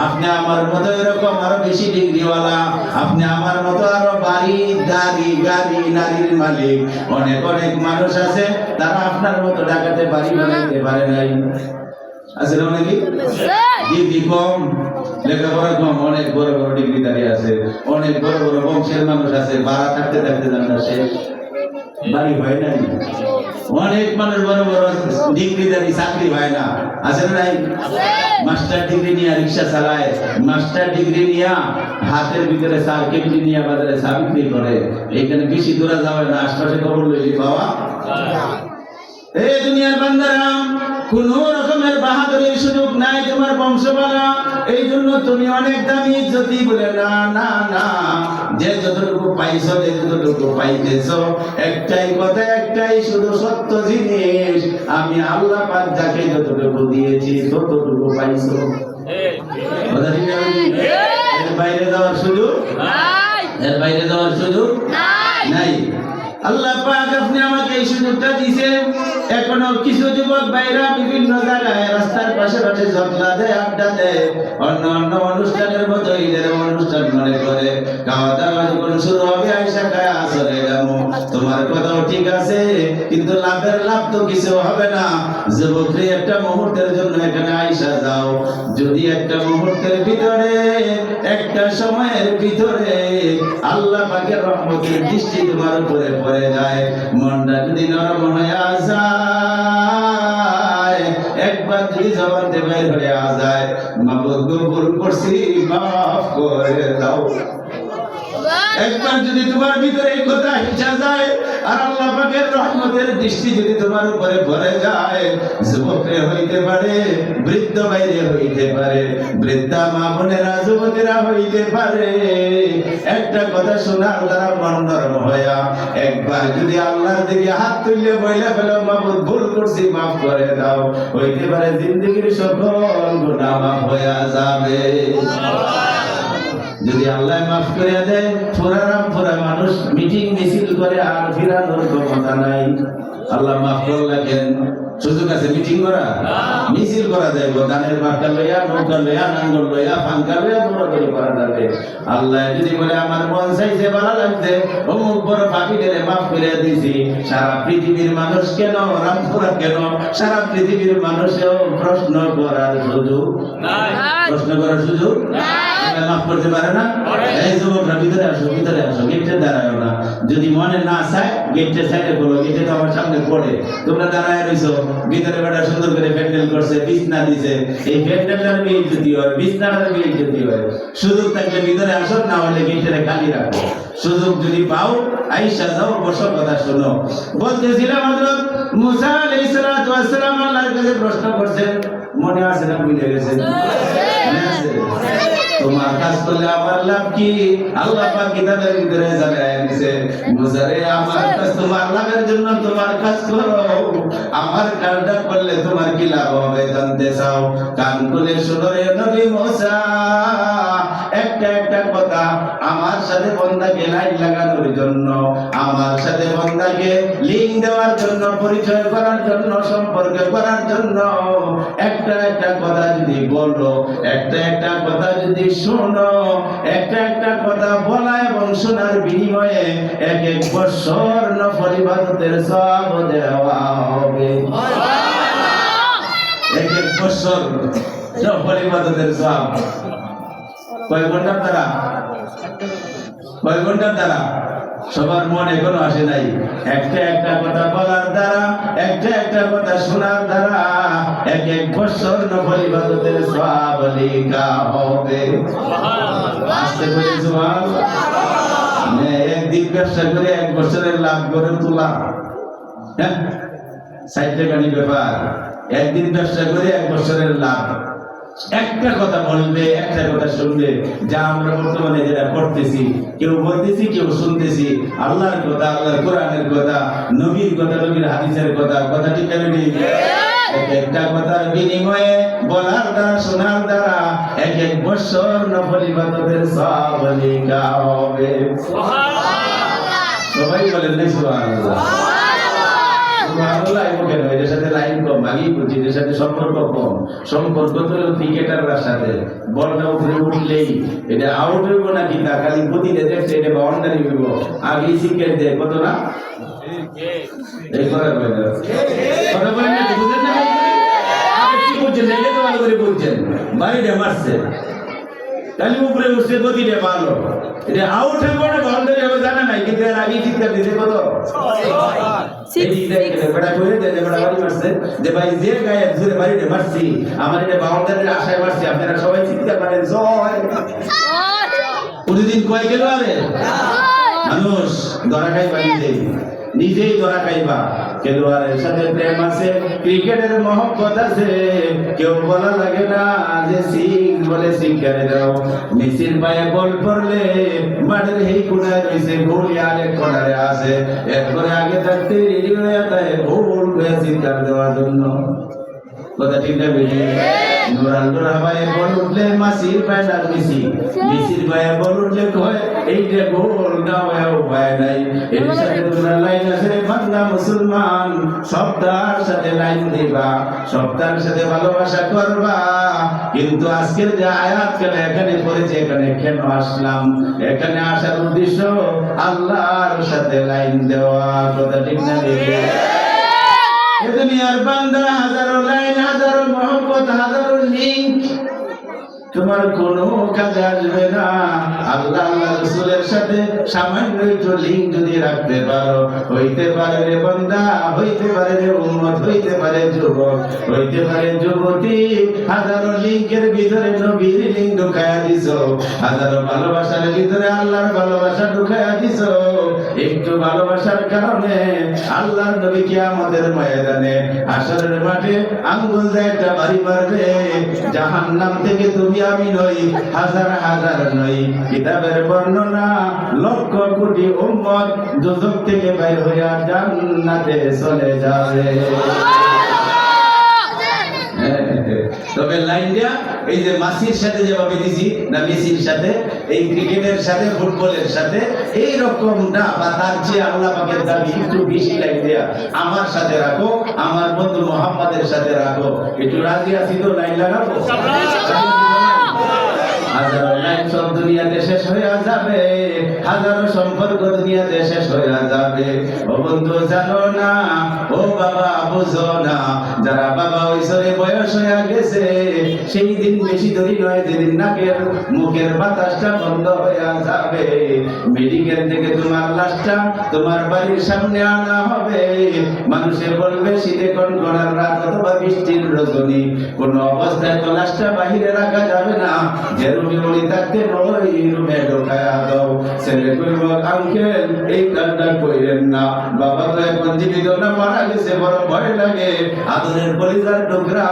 আপনি আমার মতো এরকম আরো বেশি ডিগ্রিওয়ালা, আপনি আমার মতো আরো বাড়ি গাড়ি গাড়ি নারীর মালিক। অনেক অনেক মানুষ আছে তারা আপনার মতো ঢাকাতে বাড়ি বানাইতে পারে নাই। আছে না অনেকে? ডিগ্রি কম, লেখাপড়া কম, অনেক বড় বড় ডিগ্রিধারী আছে, অনেক বড় বড় বংশের মানুষ আছে, ভাড়া থাকতে থাকতে জানা শেষ, বাড়ি হয় নাই। অনেক মানুষ বড় বড় ডিগ্রিধারী, চাকরি হয় না। আছে না নাই? মাস্টার ডিগ্রি নিয়ে রিক্সা চালায়, মাস্টার ডিগ্রি নিয়ে হাতের ভিতরে চার কেজি নিয়ে বাজারে চা বিক্রি করে। এখানে বেশি দূরে যাওয়া না, আশপাশে খবর লইলি পাওয়া। এই দুনিয়ার বান্দারা, কোন রকমের বাহাদুরির সুযোগ নাই তোমার বংশমালা। এই জন্য তুমি অনেক দামি ইজ্জতি বলে না না না, যে যতটুকু পাইছো, যে যতটুকু পাইতেছো, একটাই কথা, একটাই শুধু সত্য জিনিস, আমি আল্লাহ পাক যাকে যতটুকু দিয়েছি ততটুকু পাইছো। এর বাইরে যাওয়ার সুযোগ নাই, এর বাইরে যাওয়ার সুযোগ নাই। আল্লাহ পাক আপনি আমাকে এই সুযোগটা দিয়েছেন। এখনো কিছু যুবক ভাইরা বিভিন্ন জায়গায় রাস্তার পাশে পাশে ঝগড়া দেয়, আড্ডা দেয়, অন্য অন্য অনুষ্ঠানের মতো ঈদের অনুষ্ঠান মনে করে খাওয়া দাওয়া যখন শুরু হবে আইসা খায় চলে যাবো। তোমার কথাও ঠিক আছে, কিন্তু লাভের লাভ তো কিছু হবে না। যুবকরে একটা মুহূর্তের জন্য এখানে আইসা যাও, যদি একটা মুহূর্তের ভিতরে একটা সময়ের ভিতরে আল্লাহ পাকের রহমতের দৃষ্টি তোমার উপরে পড়ে যায়, মনটা যদি নরম হয়ে যায়, একবার যদি জবানতে বের হয়ে যায়, মাবুদ গো ভুল করছি মাফ করে দাও, একবার যদি তোমার ভিতরে এই কথা হিসা যায় আর আল্লাহ পাকের রহমতের দৃষ্টি যদি তোমার উপরে পড়ে যায়, যুবকরে হইতে পারে, বৃদ্ধ বাইরে হইতে পারে, বৃদ্ধা মা বোনেরা যুবকেরা হইতে পারে, একটা কথা শোনার দ্বারা মন নরম হইয়া একবার যদি আল্লাহর দিকে হাত তুললে বইলা ফেলো মাবুদ ভুল করছি মাফ করে দাও, হইতে পারে জিন্দগির সকল গুনাহ মাফ হইয়া যাবে। যদি আল্লাহ মাফ করে দেয়, ফোরা মানুষ মিটিং মিছিল করে আর ফিরানোর ক্ষমতা নাই। আল্লাহ মাফ করলেন, সুযোগ আছে মিটিং করা, মিছিল করা যায়, ধানের বাক্কা লইয়া, নৌকা লইয়া, নাঙ্গল লইয়া, ফাঙ্কা লইয়া দৌড়াদৌড়ি করা যাবে। আল্লাহ যদি বলে আমার মন চাইছে ভালো লাগছে, অমুক বড় পাপিদের মাফ করে দিয়েছি, সারা পৃথিবীর মানুষ কেন, রামপুরা কেন, সারা পৃথিবীর মানুষেও প্রশ্ন করার সুযোগ নাই, প্রশ্ন করার সুযোগ মাফ করতে পারে না। এই যুবকরা ভিতরে আসো, ভিতরে আসো, গেটে দাঁড়ায় না, যদি মনে না চায় গেটে সাইডে করো, গেটে তো আমার সামনে পড়ে, তোমরা দাঁড়ায় রইছো, ভিতরে বেটা সুন্দর করে প্যান্ডেল করছে, বিছনা দিছে, এই প্যান্ডেলটার বেইজ্জতি হয়, বিছনাটার বেইজ্জতি হয়। সুযোগ থাকলে ভিতরে আসো, না হলে গেটে খালি রাখো। সুযোগ যদি পাও আইসা যাও, বসো, কথা শোনো। বলতেছিলাম হযরত মুসা আলাইহিস সালাতু ওয়াস সালাম আল্লাহর কাছে প্রশ্ন করছেন, মনে আছে না ভুলে গেছেন? তোমার কাজ করলে আমার লাভ কি? আল্লাহ পাক কিতাবের ভিতরে জানায় দিয়েছে, মুসা রে আমার কাজ তোমার লাভের জন্য তোমার কাজ করো, আমার কাজটা করলে তোমার কি লাভ হবে জানতে চাও? কান খুলে শোনো রে নবী মুসা, একটা একটা কথা আমার সাথে বান্দাকে লাইন লাগানোর জন্য, আমার সাথে বান্দাকে লিঙ্ক দেওয়ার জন্য, পরিচয় করার জন্য, সম্পর্ক করার জন্য একটা একটা কথা যদি বলো, একটা একটা কথা যদি শোনো, একটা একটা কথা বলা এবং শোনার বিনিময়ে এক এক বছর নফল ইবাদতের সওয়াব দেওয়া হবে। এক এক বছর নফল ইবাদতের সওয়াব কয় ঘন্টার দ্বারা? কয় ঘন্টার দ্বারা? সবার মন এখনো আসে নাই। একটা একটা কথা বলার দ্বারা, একটা একটা কথা শোনার দ্বারা এক এক বছর নফল ইবাদতের সওয়াব লেখা হবে। আস্তে করে সুবহানাল্লাহ। একদিন ব্যবসা করে এক বছরের লাভ করে তোলা, হ্যাঁ, 60 টাকার ব্যাপার। একদিন ব্যবসা করে এক বছরের লাভ। একটা কথা বলবে, একটা কথা শুনবে, যা আমরা বর্তমানে যেটা করতেছি, কেউ বলতেছি, কেউ শুনতেছি, আল্লাহর কথা, আল্লাহর কোরআনের কথা, নবীর কথা, নবীর হাদিসের কথা, কথা ঠিক আছে? একটা কথার বিনিময়ে বলার দ্বারা, শোনার দ্বারা এক এক বছর নফল ইবাদতের সওয়াব লেখা হবে। সবাই বলেন না সুবহানাল্লাহ। এদের সাথে লাইন কম, আগেই বলছি, এদের সাথে সম্পর্ক কম। সম্পর্ক তো ক্রিকেটাররা সাথে, বলটা উপরে উঠলেই এটা আউট হইব নাকি তা খালি গতিতে দেখছে, এটা বাউন্ডারি হইব, আগেই সিকেট দেয়, কত না? এই কথা বলেন না, বুঝেন না? কি বলছেন? এটা তো ভালো করে বলছেন, বাড়িটা মারছে, খালি উপরে উঠছে, গতিটা ভালো, এটা আউট হইব না বাউন্ডারি হবে জানা নাই, কিন্তু এর আগেই সিকেট দিতে কত? আপনারা সবাই চিৎকার করেন জয়। প্রতিদিন কয় গেল আরে মানুষ ধরা খাইবা, নিজেই ধরা খাইবা। খেলোয়াড়ের সাথে প্রেম আছে, ক্রিকেটের মহব্বত আছে, কেউ বলা লাগে না যে সিক্স বলে সিক্কারে দাও। মেসির পায়ে বল পড়লে মাঠের এই কোণায় রয়েছে, গোল আরেক কোণারে আছে, এরপরে আগে থাকতে রেডি হয়ে যায় গোল হয়ে সিক্কার দেওয়ার জন্য। কথা ঠিক না বেশি নুরাল নুরা ভাই বল উঠলে মাসির পায়নার মিসি মিসির ভাই বল উঠলে কয় এইটা গোল গাওয়াও পায় নাই এর সাথে তোমরা লাইন আছে বান্দা মুসলমান সবটার সাথে লাইন দিবা সবটার সাথে ভালোবাসা করবা কিন্তু আজকের যে আয়াত কেন এখানে পড়েছে এখানে কেন আসলাম এখানে আসার উদ্দেশ্য আল্লাহর সাথে লাইন দেওয়া কথা ঠিক না বেশি এ দুনিয়ার বান্দা হাজারো লাইন হাজারো মহব্বত হাজারো লিঙ্ক তোমার কোনো কাজে আসবে না আল্লাহ আল্লাহ রাসূলের সাথে সামান্য একটু লিঙ্ক যদি রাখতে পারো হইতে পারে রে বান্দা হইতে পারে রে উম্মত হইতে পারে যুবক হইতে পারে যুবতী হাজারো লিঙ্কের ভিতরে নবীর লিঙ্ক ঢুকায়া দিছো হাজারো ভালোবাসার ভিতরে আল্লাহর ভালোবাসা ঢুকায়া দিছো একটু ভালোবাসার কারণে আল্লাহর নবী কিয়ামতের ময়দানে হাশরের মাঠে আঙ্গুল দিয়ে একটা বাড়ি মারবে জাহান্নাম থেকে তুমি আমি নই হাজার হাজার নই কিতাবের বর্ণনা লক্ষ কোটি উম্মত দুজক থেকে বের হইয়া জান্নাতে চলে যাবে তবে লাইন দিয়া এই যে মাসির সাথে যেভাবে দিছি না মেসির সাথে এই ক্রিকেটের সাথে ফুটবলের সাথে এই রকম না বা তার চেয়ে আল্লাহ পাকের দাবি একটু বেশি লাইন দেয়া আমার সাথে রাখো আমার বন্ধু মোহাম্মদের সাথে রাখো একটু রাজি আছি তো লাইন লাগাবো হাজারো লাইন সব দুনিয়াতে শেষ হয়ে যাবে হাজারো সম্পর্ক দুনিয়াতে শেষ হয়ে যাবে ও বন্ধু জানো না ও বাবা বুঝো না যারা বাবা ওইসরে বয়স হয়ে গেছে সেই দিন বেশি দেরি নয় যেদিন নাকের মুখের বাতাসটা বন্ধ হয়ে যাবে মেডিকেল থেকে তোমার লাশটা তোমার বাড়ির সামনে আনা হবে মানুষে বলবে শীতে কনকনার রাত অথবা বৃষ্টির রজনী কোন অবস্থায় তো লাশটা বাহিরে রাখা যাবে না যে রুমে বলি থাকতে ওই রুমে ঢোকায়া দাও ছেলে কইব আঙ্কেল এই কাজটা কইরেন না বাবা তো এখন জীবিত না মারা গেছে বড় ভয় লাগে আদরের পরিবার টুকরা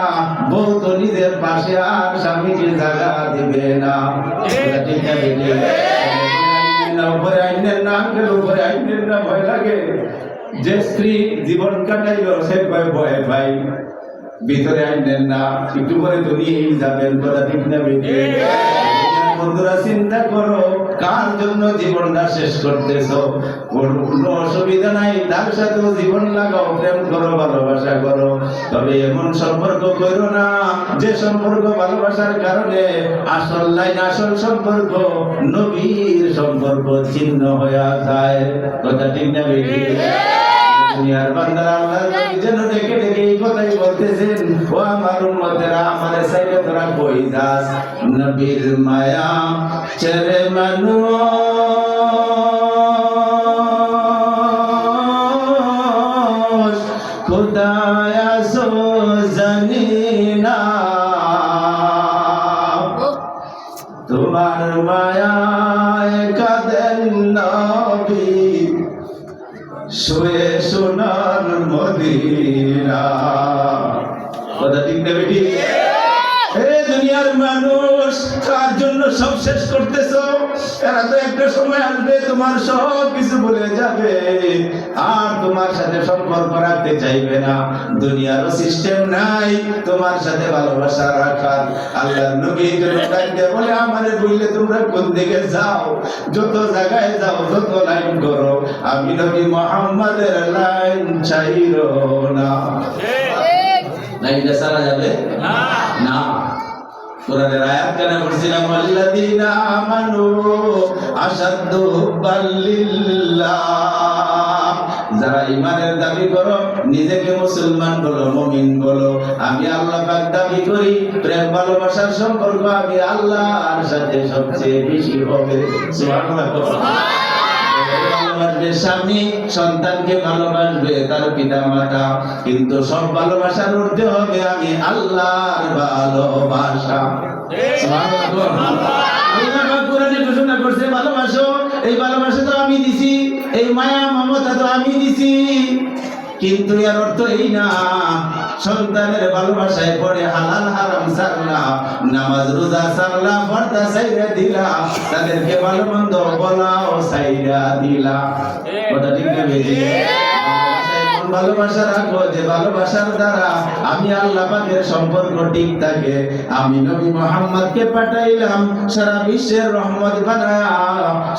বউ তো নিজের পাশে আর স্বামীকে জায়গা দিবে না ঠিক আছে না উপরে আইনের না আঙ্কেল উপরে আইনের না ভয় লাগে যে স্ত্রী জীবন কাটাইলো সে ভয় ভয় ভাই ভিতরে আইনের না একটু পরে তো নিয়েই যাবেন কথা ঠিক না বেঁচে বন্ধুরা চিন্তা করো কার জন্য জীবনটা শেষ করতেছো কোনো অসুবিধা নাই তার সাথেও জীবন লাগাও প্রেম করো ভালোবাসা করো তবে এমন সম্পর্ক করো না যে সম্পর্ক ভালোবাসার কারণে আসল লাইন আসল সম্পর্ক নবীর সম্পর্ক ছিন্ন হয়ে যায় কথা ঠিক না বেশি দুনিয়ার বান্দারা আল্লাহর নবী যেন ডেকে ডেকে এই কথাই বলতেছেন ও আমার উম্মতেরা আমার সাইডে তোরা কই যাস নবীর মায়া ছেড়ে মানুষ খোদায় আসো জানি না তোমার মায়ায় কাঁদেন নবী শুয়ে সোনার মদিনা কথা ঠিক না বেটি হে দুনিয়ার মানুষ কার জন্য সব শেষ করতেছো এরা তো একটা সময় আসবে তোমার সব কিছু ভুলে যাবে আর তোমার সাথে সম্পর্ক রাখতে চাইবে না দুনিয়ারও সিস্টেম নাই তোমার সাথে ভালোবাসা রাখার আল্লাহর নবী বলে আমারে বললে তোমরা কোন দিকে যাও যত জায়গায় যাও যত লাইন করো আমি নবী মুহাম্মাদের লাইন চাইরো না লাইনটা সারা যাবে না কোরআনের আয়াত কেন পড়ছিলাম আল্লাযীনা আমানু আশাদ্দু হুব্বাল লিল্লাহ যারা ঈমানের দাবি করো নিজেকে মুসলমান বলো মুমিন বলো আমি আল্লাহ পাক দাবি করি প্রেম ভালোবাসার সম্পর্ক আমি আল্লাহর সাথে সবচেয়ে বেশি হবে সুবহানাল্লাহ ভালোবাসবে স্বামী সন্তানকে ভালোবাসবে তার পিতা মাতা কিন্তু সব ভালোবাসার ঊর্ধ্বে হবে আমি আল্লাহর ভালোবাসা আল্লাহ কোরআনে ঘোষণা করছে ভালোবাসো এই ভালোবাসা তো আমি দিছি এই মায়া মমতা তো আমি দিছি কিন্তু এর অর্থ এই না সন্তানের ভালোবাসায় পড়ে হালাল হারাম ছাড়লা নামাজ রোজা ছাড়লা পর্দা ছাইরা দিলা তাদেরকে ভালো মন্দ বলাও ছাইরা দিলা কথা ঠিক না বেশি ভালোবাসা রাখো, যে ভালোবাসার দ্বারা আমি আল্লাহ পাকের সম্পর্ক ঠিক থাকে। আমি নবী মুহাম্মদকে পাঠাইলাম সারা বিশ্বের রহমত বানায়া,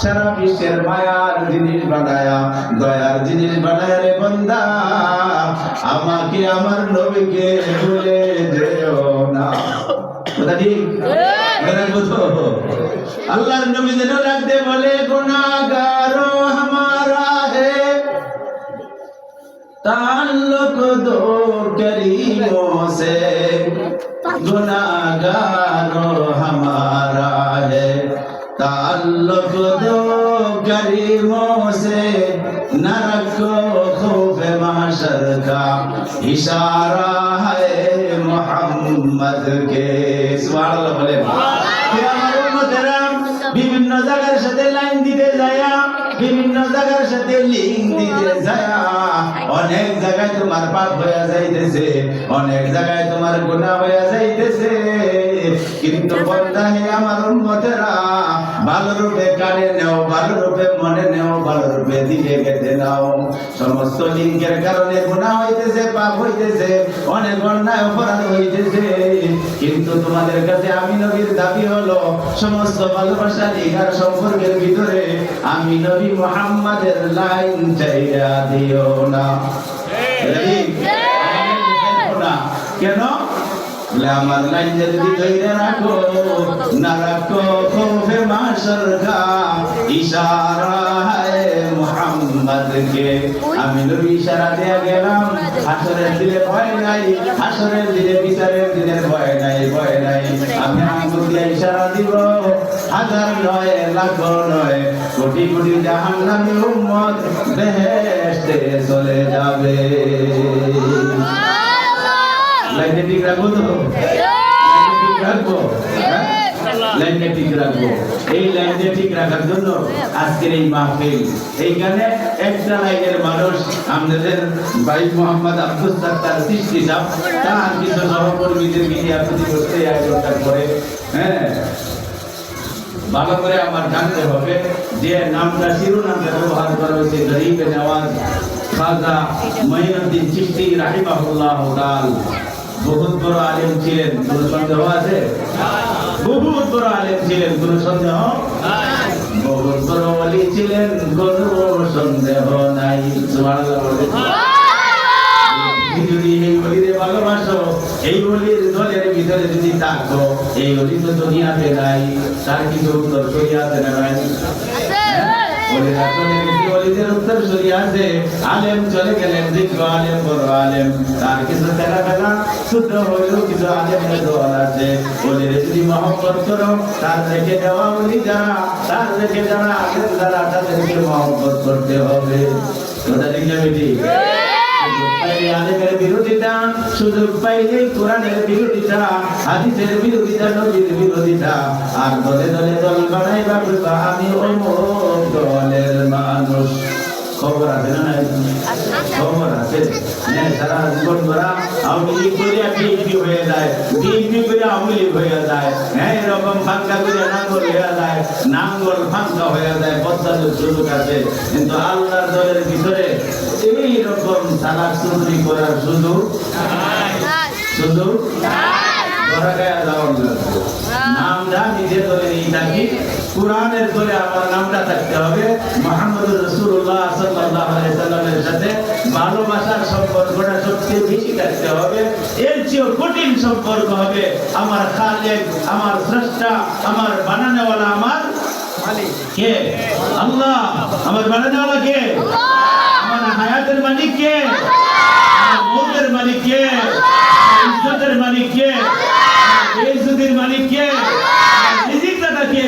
সারা বিশ্বের মায়ার জিনিস বানায়া, দয়ার জিনিস বানায়া রে বান্দা, আমাকে আমার নবীকে ভুলে যেও না। কথা ঠিক? রাখবো তো? আল্লাহর নবী যেন রাখতে বলে গুনাহগারো হামারা হে ताल्लुक दो करीमों से, गुनाहगारो हमारा है ताल्लुक दो करीमों से, न रखो खौफ माशर का इशारा है मोहम्मद के। सुभान अल्लाह बोले। বিভিন্ন জায়গার সাথে লাইন দিতে যায়া, বিভিন্ন জায়গার সাথে লিঙ্ক দিতে যায়া অনেক জায়গায় তোমার পাপ হয়ে যাইতেছে, অনেক জায়গায় তোমার গুনাহ হয়ে যাইতেছে। কিন্তু বান্দা হে আমার উম্মতেরা, ভালো রূপে কানে নাও, ভালো রূপে মনে নাও, ভালো রূপে দিলে গেতে নাও। সমস্ত লিঙ্কের কারণে গুনাহ হইতেছে, পাপ হইতেছে, অনেক অন্যায় অপরাধ হইতেছে। কিন্তু তোমাদের কাছে আমি নবীর দাবি হলো, সমস্ত ভালোবাসা লিগার সম্পর্কের ভিতরে আমি নবী মুহাম্মাদের লাইন চাইয়া দিও না। কেন? আমার লাইন যদি ধরে রাখো, না রাখো খৌফে মাশর কা ইশারা है মোহাম্মদ কে। আমি নবী ইশারা দিয়ে গেলাম, হাসরের দিনে ভয় নাই, হাসরের দিনে বিচারের দিনের ভয় নাই, ভয় নাই। আমি আঙ্গুল দিয়ে ইশারা দিব, হাজার নয়, লাখ নয়, কোটি কোটি জাহান্নামী উম্মত বেহেশতে চলে যাবে। লাইনে ঠিক রাখবো তো? লাইনে ঠিক রাখবো? লাইনে ঠিক রাখবো। এই লাইনে ঠিক রাখার জন্য আজকের এই মাহফিল। এইখানে একটা লাইনের মানুষ আমাদের ভাই মোহাম্মদ আব্দুল সাত্তার সৃষ্টি সাহেব, তার কিছু সহকর্মীদের মিডিয়া প্রতিবর্ষে আয়োজনটা করে। হ্যাঁ, ভালো করে আমার জানতে হবে যে নামটা শিরোনামে ব্যবহার করা হয়েছে গরিবে নওয়াজ খাজা মঈনুদ্দিন চিশতি রাহিমাহুল্লাহ তাআলা। বহুত বড় আলেম ছিলেন, কোন সন্দেহ আছে? বহুত বড় আলেম ছিলেন, কোন সন্দেহ? বহুত বড় ওলি ছিলেন, কোন সন্দেহ নাই। সুবহানাল্লাহ বলে। যদি এই ওলিরে ভালোবাসো, এই ওলির দলের ভিতরে যদি থাকো, এই ওলি তো দুনিয়াতে নাই, তার কিছু উত্তর শরিয়াতে নাই। ওলিরা চলে গেছে, ওলিদের উত্তর শরিয়াতে। আলেম চলে গেলেন, যোগ্য আলেম, বড় আলেম, তার কিছু দেখা দেখা ছোট হইলেও কিছু আলেমের দল আছে। ওলিরে যদি মহব্বত করো, তার রেখে দেওয়া ওলি যারা, তার রেখে যারা আলেম যারা, তাদেরকে মহব্বত করতে হবে। কথা ঠিক না বেটি? আলেমের বিরোধিতা, সুযোগ পাইলে কোরআনের বিরোধিতা, হাদিসের বিরোধিতা, নবীর বিরোধিতা, আর দলে দলে দল বানাই বাবা আমি অমুক দলের মানুষ। খবর আছে না? খবর আছে। সারা জীবন ধরা আওয়ামী লীগ করে বিএনপি হয়ে যায়, বিএনপি করে আওয়ামী লীগ হয়ে যায়। হ্যাঁ, এরকম ফাঁকা করে নাঙ্গল হয়ে যায়, নাঙ্গল ফাঁকা হয়ে যায়, বদলানোর সুযোগ আছে। কিন্তু আল্লাহর দলের ভিতরে এইরকম সালাক চুরি করার সুযোগ ধরা গায়ে যাওয়ার নামটা নিজের দলে নিয়ে থাকি। কোরআনের দলে আমার নামটা থাকতে হবে। মুহাম্মদুর রাসূলুল্লাহ সাল্লাল্লাহু আলাইহি সাল্লামের সাথে ভালোবাসার সম্পর্কটা সবচেয়ে বেশি থাকতে হবে। এর চেয়ে কঠিন সম্পর্ক হবে আমার খালেক, আমার স্রষ্টা, আমার বানানোওয়ালা, আমার মালিক কে? আল্লাহ। আমার বানানোওয়ালা কে? আল্লাহ। আমার হায়াতের মালিক কে? আমার মৌতের মালিক কে? আমার ইজ্জতের মালিক কে? আমার ইজ্জতের মালিক কে? আমার রিজিক দাতা কে?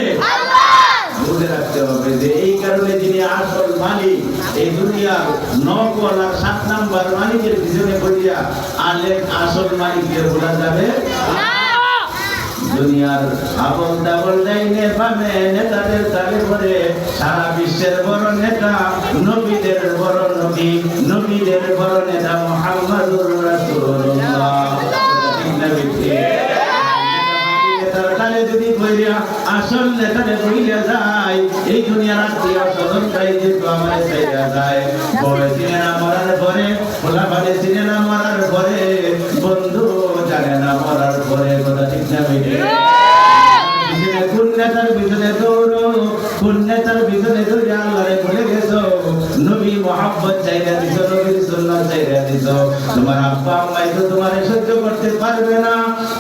বুঝে রাখতে হবে যে এই কারণে যিনি আসল মালিক, এই দুনিয়ার 9 আর 7 নাম্বার মালিকের পিছনে পড়িয়া আলেম আসল মালিককে ভোলা যাবে না। দুনিয়ার আবল তাবল ডাইনে বামে নেতাদের তালে পড়ে সারা বিশ্বের বড় নেতা, নবীদের বড় নবী, নবীদের বড় নেতা মুহাম্মদুর রাসূলুল্লাহ। নেতার টানে যদি কইরা আসল নেতারে কইরা যায়, এই দুনিয়ার আত্মীয় স্বজন তাই যেহেতু আমার চাইরা যায়। বড় সিনেমা মরার পরে, খোলা বাড়ি সিনেমা মরার পরে, বন্ধু জানে না মরার পরে। কথা ঠিক না বেটে? কোন নেতার পিছনে দৌড়ো, কোন নেতার পিছনে দৌড়ে আল্লাহরে ভুলে গেছো, নবী মোহাম্মদ চাইরা দিছো, নবীর সুন্নাত চাইরা দিছো। তোমার আব্বা আম্মাই তো তোমারে সহ্য করতে পারবে না,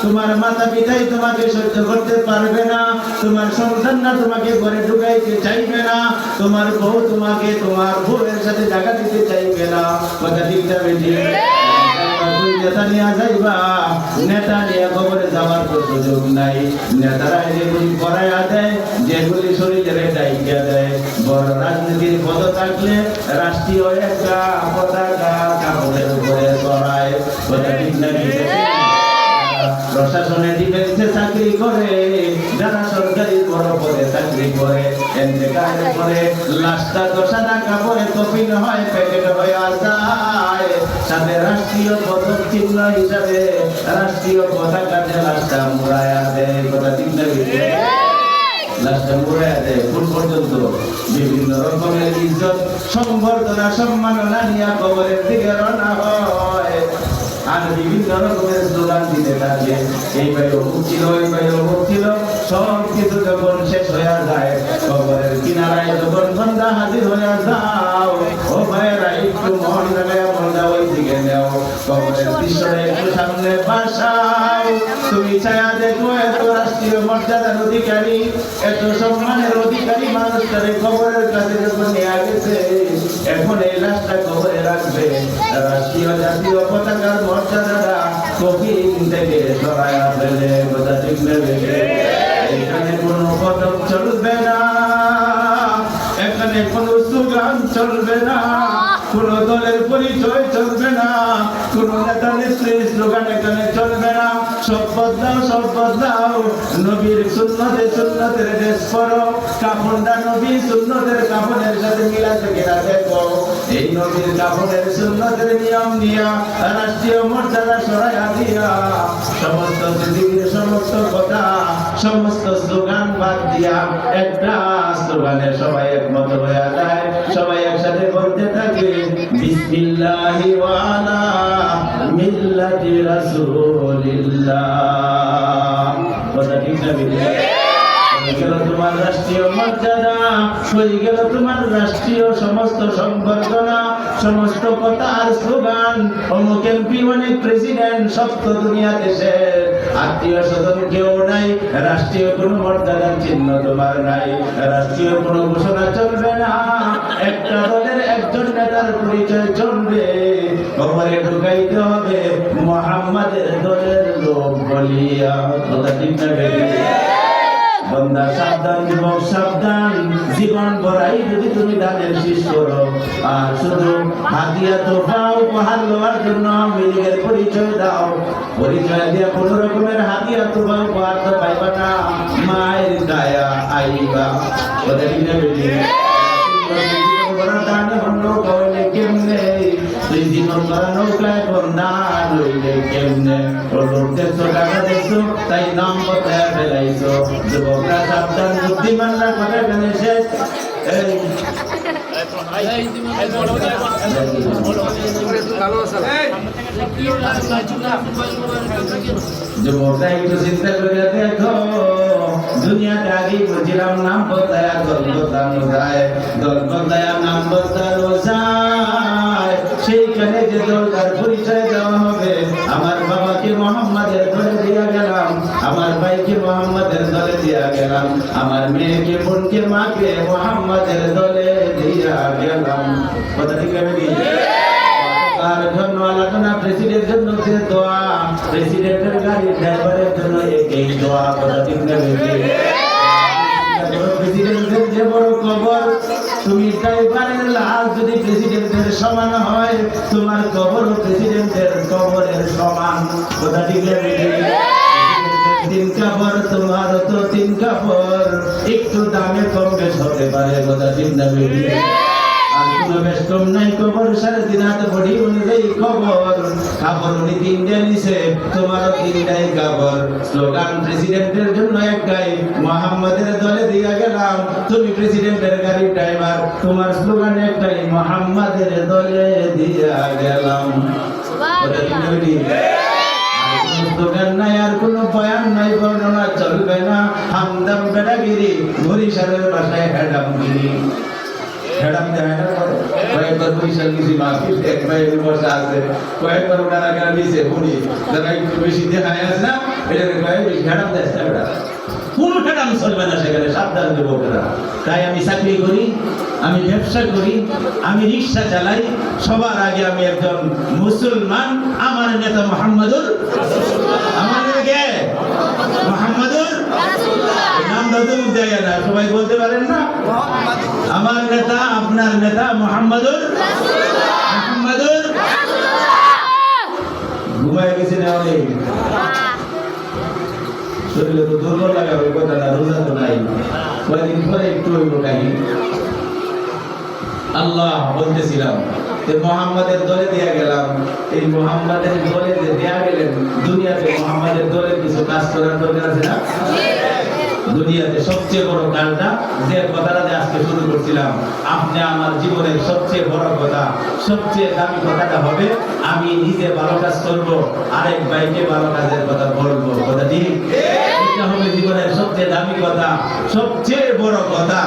তোমার মাতা পিতাই তোমাকে সহ্য করতে পারবে না, তোমার সন্তানরা তোমাকে ঘরে ঢুকাইতে চাইবে না, তোমার বউ তোমাকে তোমার বউয়ের সাথে জায়গা দিতে চাইবে না। কথা ঠিক না বেটি? নেতা নিয়ে যাইবা, নেতা নিয়ে কবরে যাওয়ার তো সুযোগ নাই। নেতারা যেগুলি করাইয়া দেয়, যেগুলি শরীরে ডাইকিয়া দেয়, বড় রাজনীতির পদ থাকলে রাষ্ট্রীয় একটা পতাকা কাপড়ের উপরে চড়ায়। কথা ঠিক না? প্রশাসনে ডিফেন্সে চাকরি করে, যারা সরকারি বড় পদে চাকরি করে, এন্তেকালের পরে লাশটা 10 টাকা পরে কফিন হয়, প্যাকেট হয়ে যায়, সাথে রাষ্ট্রীয় পদক চিহ্ন হিসাবে রাষ্ট্রীয় পতাকাতে লাশটা মুড়াইয়া দেয়। কথা ঠিক না? লাশটা মুড়াইয়া দেয়। কোন পর্যন্ত? বিভিন্ন রকমের ইজ্জত সম্বর্ধনা সম্মাননা নিয়ে কবরের দিকে রওনা হয়, আর বিভিন্ন রকমের স্লোগান দিতে থাকে। এই ভাই অমুক ছিল, এই ভাই অমুক ছিল। সব কিছু যখন শেষ হয়ে যায়, কবরের কিনারায় যখন বন্দা হাজির হয়ে যাও, ও ভাইয়েরা একটু মন লাগাইয়া বন্দা ওই দিকে নেও, কবরের দৃশ্যটা একটু সামনে বাসাও। তুমি ছায়া দেখো, এত রাষ্ট্রীয় মর্যাদার অধিকারী, এত সম্মানের অধিকারী মানুষটারে কবরের কাছে যখন নিয়ে গেছে, এখন এই লাশটা কবরে রাখবে, রাষ্ট্রীয় জাতীয় পতাকার মর্যাদাটা কফিন থেকে সরাইয়া ফেলে। কথা ঠিক নেবে? এখানে কোনো পদক চলবে না, এখানে কোনো স্লোগান চলবে না, কোন দলের পরিচয় চলবে না, কোন নেতা নেত্রীর স্লোগান এখানে চলবে না। সব বদলাও, সব বদলাও। নবীর সুন্নতে সুন্নতের ড্রেস পরো, কাফনটা নবী সুন্নতের কাফনের সাথে মিলাতে কিনা দেখো। এই নবীর কাফনের সুন্নতের নিয়ম নিয়া রাষ্ট্রীয় মর্যাদা সরাইয়া দিয়া সমস্ত পৃথিবীর সমস্ত কথা, সমস্ত স্লোগান বাদ দিয়া একটা স্লোগানে সবাই একমত হয়ে যায়, সবাই একসাথে বলতে থাকে বিসমিল্লাহি ওয়া আলা মিল্লাতি রাসূলিল্লাহ। কথা ঠিক না? হয়ে গেল তোমার রাষ্ট্রীয় মর্যাদা, হয়ে গেল তোমার রাষ্ট্রীয় সমস্ত সংবর্ধনা, সমস্ত কথা আর স্লোগান। অমুক এমপি, অনেক প্রেসিডেন্ট, সপ্ত দুনিয়া দেশের আত্মীয় স্বজন কেউ নাই, রাষ্ট্রীয় কোনো মর্যাদার চিহ্ন তোমার নাই, রাষ্ট্রীয় কোনো ঘোষণা চলবে না। একটা দলের একজন নেতার পরিচয় চলবে, কবরে ঢুকাইতে হবে মুহাম্মাদের দলের লোক বলিয়া। কথা ঠিক না? বন্দা সাবধান, যুবক সাবধান, জীবন ভরাই যদি তুমি দানের শীষ করো আর শুধু হাতিয়া তোফা উপহার লওয়ার জন্য মিলিগের পরিচয় দাও, পরিচয় দিয়ে কোন রকমের হাতিয়া তোফা উপহার তো পাইবা না, মায়ের গায়া আইবা। ওদের কিনে বেরিয়ে দান হল কইলে কেমনে, তুই জীবন করা নৌকায় বন্দা লইলে কেমনে। লোক দেখছো, টাকা দেখছো, তাই নাম বতায় ফেলাইছো। যুবকরা সাবধান, বুদ্ধিমানরা কথা কেনে শেষ। যুবকরা একটু চিন্তা করে দেখো, দুনিয়াতে আগে বলছিলাম নাম বদলায় দল বদলানো যায়, দল বদলায় নাম বদলানো যায়। সেইখানে যে দলদার পরিচয় দেওয়া হবে, আমার বাবাকে মোহাম্মদের দলে দিয়া গেলাম, আমার ভাইকে মোহাম্মদের দলে দিয়া গেলাম, আমার মেয়েকে বোনকে মাকে মোহাম্মদের দলে দিয়া গেলাম। কথা ঠিক আছে? তার জন্য আলোচনা, প্রেসিডেন্টের জন্য যে দোয়া, প্রেসিডেন্টের গাড়ি ড্রাইভারের জন্য একই দোয়া। কথা ঠিক না? প্রেসিডেন্টের যে বড় কবর, তুমি ড্রাইভারের লাশ যদি প্রেসিডেন্টের সমান হয়, তোমার কবরও প্রেসিডেন্টের কবরের সমান। কথা ঠিক না? তিন কাপড়, তোমারও তো তিন কাপড়, একটু দামে কম বেশ হতে পারে। কথা ঠিক না? আর কোনো বেশ কম নাই খবর, 3.5 হাত বডি অনুযায়ী খবর, খবর উনি 3টা নিছে, তোমারও 3টাই খবর। স্লোগান প্রেসিডেন্টের জন্য একটাই, মোহাম্মদের দলে দিয়া গেলাম, তুমি প্রেসিডেন্টের গাড়ির ড্রাইভার, তোমার স্লোগান একটাই, মোহাম্মদের দলে দিয়া গেলাম। ওটা ঠিক না বেটি? আর কোনো স্লোগান নাই, আর কোনো বয়ান নাই, বর্ণনা চলবে না, হামদাম বেড়াগিরি, বরিশালের ভাষায় হেডামগিরি। হেডাম দেয় না করে কয়েকবার বরিশাল গেছি মাহফিল, একবার বসা আছে, কয়েকবার ওনারা কেন নিচে উনি যারা একটু বেশি দেখায় আছে না, এটাকে কয়েক বেশি হেডাম দেয় না। ওটা কোন হেডাম চলবে না সেখানে, সাবধান যুবকেরা। তাই আমি চাকরি করি, আমি ব্যবসা করি, আমি রিক্সা চালাই, সবার আগে আমি একজন মুসলমান। আমার নেতা মুহাম্মাদুর রাসূলুল্লাহ। আমার নেতা কে? মুহাম্মাদুর রাসূলুল্লাহ। নাম দাদু দেয় না, সবাই বলতে পারেন না? আমার নেতা, আপনার নেতা মুহাম্মাদুর রাসূলুল্লাহ। মুহাম্মাদুর রাসূলুল্লাহ। ঘুমায় গেছে না অনেক? শরীরে তো দুর্বল লাগা, ওই কথা না, রোজা তো নাই, কয়েকদিন পরে একটু হইব কাহিনী। আল্লাহ বলতেছিলাম যে মুহাম্মাদের দলে দিয়া গেলাম, এই মুহাম্মাদের দলে যে দেয়া গেলেন, দুনিয়াতে মুহাম্মাদের দলে কিছু কাজ করার দরকার আছে না? দুনিয়াতে সবচেয়ে বড় কাজটা, যে কথাটা আজকে শুরু করছিলাম, আপনি আমার জীবনের সবচেয়ে বড় কথা, সবচেয়ে দামি কথাটা হবে, আমি নিজে ভালো কাজ করব, আরেক ভাইকে ভালো কাজের কথা বলবো। কথা ঠিক? এটা হবে জীবনের সবচেয়ে দামি কথা, সবচেয়ে বড় কথা।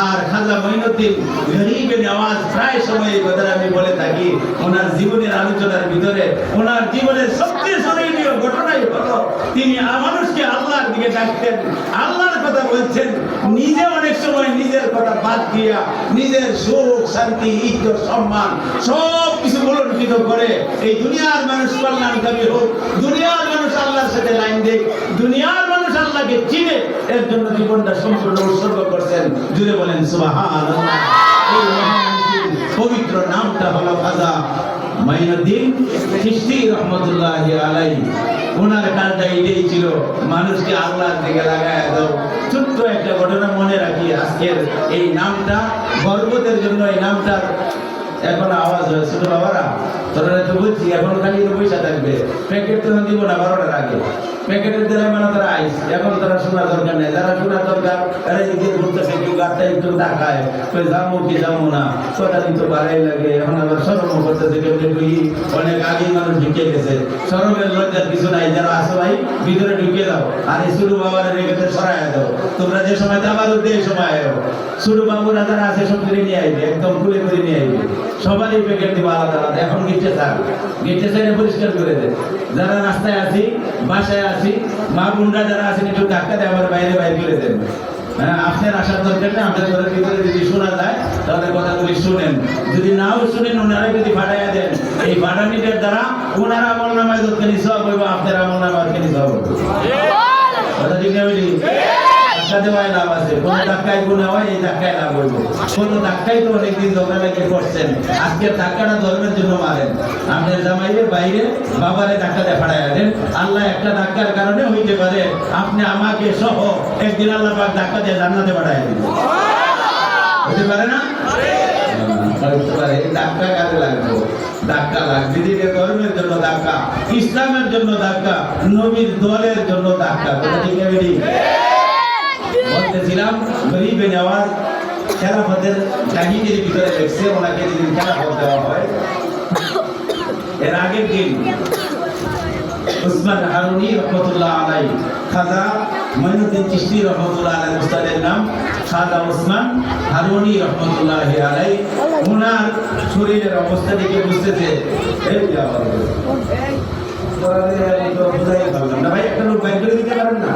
আর খাজা মঈনুদ্দিন গরীবে নওয়াজ প্রায় সময় এই কথাটা আমি বলে থাকি, ওনার জীবনের আলোচনার ভিতরে ওনার জীবনের সবচেয়ে স্মরণীয় ঘটনাই হলো, তিনি মানুষকে আল্লাহর দিকে ডাকতেন, আল্লাহর কথা বলছেন, নিজে অনেক সময় নিজের কথা বাদ দিয়া নিজের সুখ শান্তি ইজ্জত সম্মান সব কিছু বলণ্ঠিত করে এই দুনিয়ার মানুষ কল্যাণকামী হোক, দুনিয়ার মানুষ আল্লাহর সাথে লাইন দেখ, দুনিয়ার মানুষ আল্লাহকে চিনে, এর জন্য জীবনটা সম্পূর্ণ উৎসর্গ করছেন। জুড়ে বলেন সুবহানাল্লাহ। এই মহান পবিত্র নামটা হলো খাজা মঈনুদ্দিন চিশতি রহমতুল্লাহি আলাইহি। ওনার কাজটা এটাই ছিল, মানুষকে আল্লাহর দিকে লাগায় দাও। ছোট্ট একটা ঘটনা মনে রাখি, আজকের এই নামটা বরকতের জন্য, এই নামটার এখন আওয়াজ হয়, ছোট বাবারা তোরা তো বলছি, এখন খালি পয়সা থাকবে, প্যাকেট তো দিব না 12টার আগে, প্যাকেটের দ্বারা মানে তারা আইস, এখন তারা শোনার দরকার নেই, যারা শোনার দরকার তারা এদিকে ঘুরতেছে, কেউ গাড়টা একটু টাকায়, কেউ যাবো কি যাবো না, কথা দিতে পারাই লাগে, এখন আবার সরমও করতেছে, কেউ অনেক আগেই মানুষ ঢুকে গেছে, সরমের লজ্জার কিছু নাই, যারা আসো ভাই ভিতরে ঢুকে দাও, আর এই শুরু বাবার রেখেতে সরাই দাও, তোমরা যে সময় যাবার উদ্দেশ্যে সময় আয়ো, শুরু বাবুরা যারা আছে সব করে নিয়ে আইবে, একদম খুলে করে নিয়ে আইবে, সবারই প্যাকেট দিব আলাদা আলাদা। এখন গিটে থাক, গিটে সাইডে পরিষ্কার করে দেয়, যারা রাস্তায় আছি, বাসায় আছি, মা বোনরা যারা আছেন একটু ধাক্কা দিয়ে আবার বাইরে বাইরে করে দেন। হ্যাঁ, আপনার আসার দরকার নেই, আপনার ঘরের ভিতরে যদি শোনা যায় তাহলে কথাগুলি শুনেন, যদি নাও শুনেন ওনারা যদি ফাটাইয়া দেন, এই ফাটানিটার দ্বারা ওনারা আমল নামায় দরকারি সব হইব, আপনার আমল নামায় কেন সব হইব। কথা ঠিক না বলি? ধাক্কা দেওয়ায় লাভ আছে, কোনো ধাক্কায় গুণ হয়, এই ধাক্কায় লাভ হইব। কোনো ধাক্কায় তো অনেকদিন ঝগড়া লেগে করছেন, আজকের ধাক্কাটা ধর্মের জন্য মারেন, আপনার জামাইরে বাইরে বাবারে ধাক্কা দিয়ে ফাড়াইয়া দেন, আল্লাহ একটা ধাক্কার কারণে হইতে পারে আপনি আমাকে সহ একদিন আল্লাহ পাক ধাক্কা দিয়ে জান্নাতে পাঠাইয়া দিবেন, হতে পারে না? ধাক্কা কাজে লাগবে, ধাক্কা লাগবে, দিকে ধর্মের জন্য ধাক্কা, ইসলামের জন্য ধাক্কা, নবীর দলের জন্য ধাক্কা। কথা ঠিক আছে? বলতেছিলাম গরীবে নওয়াজ খেলাফতের কাহিনীর ভিতরে দেখছে, ওনাকে যেদিন খেলাফত দেওয়া হয়, এর আগের দিন উসমান হারুনি রহমতুল্লাহ আলাইহি, খাজা মঈনুদ্দিন চিশতি রহমতুল্লাহ আলাইহি, উস্তাদের নাম খাজা উসমান হারুনি রহমতুল্লাহ আলাইহি, ওনার শরীরের অবস্থা দেখে বুঝতেছে এই যাওয়ার না ভাই, একটা লোক বাইক করে দিতে পারেন না,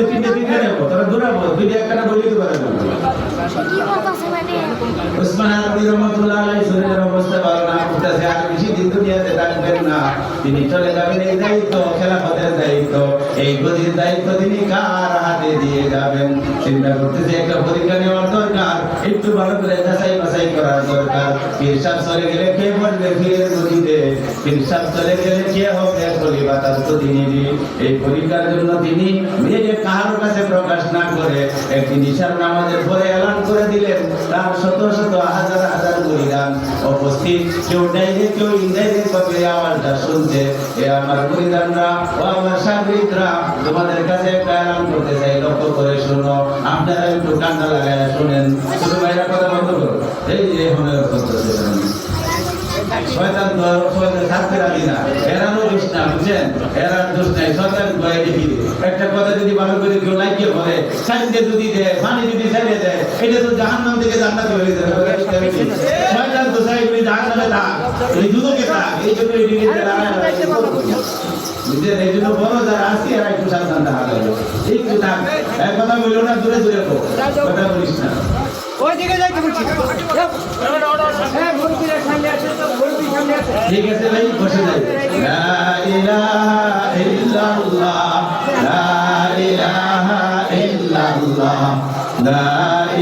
তিনটে নেবো, তারা দৌড়াবো, দুইটা একটা বলে দিতে পারেন না। উসমান হারুনি রহমতুল্লাহ আলাইহি শরীরের অবস্থা ভালো না, উঠতেছে, আর বেশি দিন দুনিয়াতে থাকবেন না, তিনি চলে যাবেন, এই দায়িত্ব খেলাফতের দায়িত্ব, এই গদির দায়িত্ব তিনি কার হাতে দিয়ে যাবেন? চিন্তা করতেছে একটা পরীক্ষা নেওয়ার দরকার, একটু ভালো করে যাচাই বাছাই করার দরকার। পীর সাহেব চলে গেলে কে বলবে পীরের গতিতে, পীর সাহেব চলে গেলে কে হবে খলিফা তার প্রতিনিধি। এই পরীক্ষার জন্য তিনি নিজে কাহার কাছে প্রকাশ না করে একটি নিশার নামাজের পরে এলান করে দিলেন। তার শত শত হাজার হাজার মুরিদান উপস্থিত, কেউ ডাইরেক্ট কেউ ইনডাইরেক্ট ভাবে আওয়াজটা শুনছে। এ আমার মুরিদানরা ও আমার সাগরিদরা, তোমাদের কাছে একটা এলান করতে চাই, লক্ষ্য করে শোনো। আপনারা একটু কান্না লাগায় শোনেন। ছোট ভাইরা কথা বন্ধ করো। এই যে এখন করতেছে শয়তান তো শয়তান থাকতে রাখি না, এরারও দোষ না, বুঝছেন? এরার দোষ নাই, শয়তান ভয় দেখি। একটা কথা যদি ভালো করে কেউ লাগিয়ে বলে, সাইডে যদি দেয়, পানি যদি ছেড়ে দেয়, এটা তো জাহান্নাম থেকে জান্নাতে হয়ে যাবে। শয়তান তো চাই তুমি জাহান্নামে থাক, তুমি দুদকে থাক। এই জন্য এই দিকে বুঝছেন? এই জন্য বড় যারা আছে এরা একটু সাবধান থাকা যাবে। একটু থাক, এক কথা বললো না, দূরে দূরে কথা বলিস না। ঠিক আছে ভাই, বসে যাই। লা ইলাহা ইল্লাল্লাহ, লা ইলাহা ইল্লাল্লাহ, লা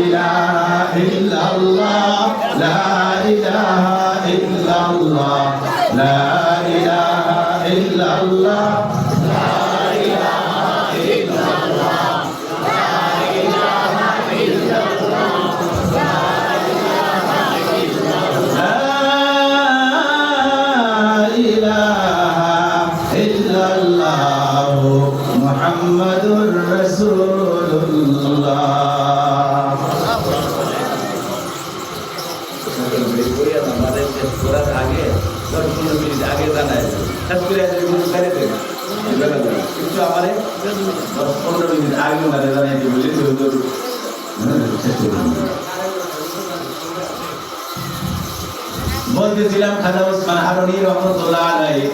ইলাহা ইল্লাল্লাহ, লা ইলাহা ইল্লাল্লাহ, লা ইলাহা ইল্লাল্লাহ, লা ইলাহা ইল্লাল্লাহ, লা ইলাহা ইল্লাল্লাহ, লা ইলাহা ইল্লাল্লাহ, মুহাম্মাদুর রাসূলুল্লাহ। আমাদের করার আগে 10-15 মিনিট আগে জানায় কিন্তু আমার 10-15 মিনিট আগে ওনারা জানাইতে বলি বলতেছিলাম খাজা ওসমান হারুনি রহমতুল্লাহ আলাইহি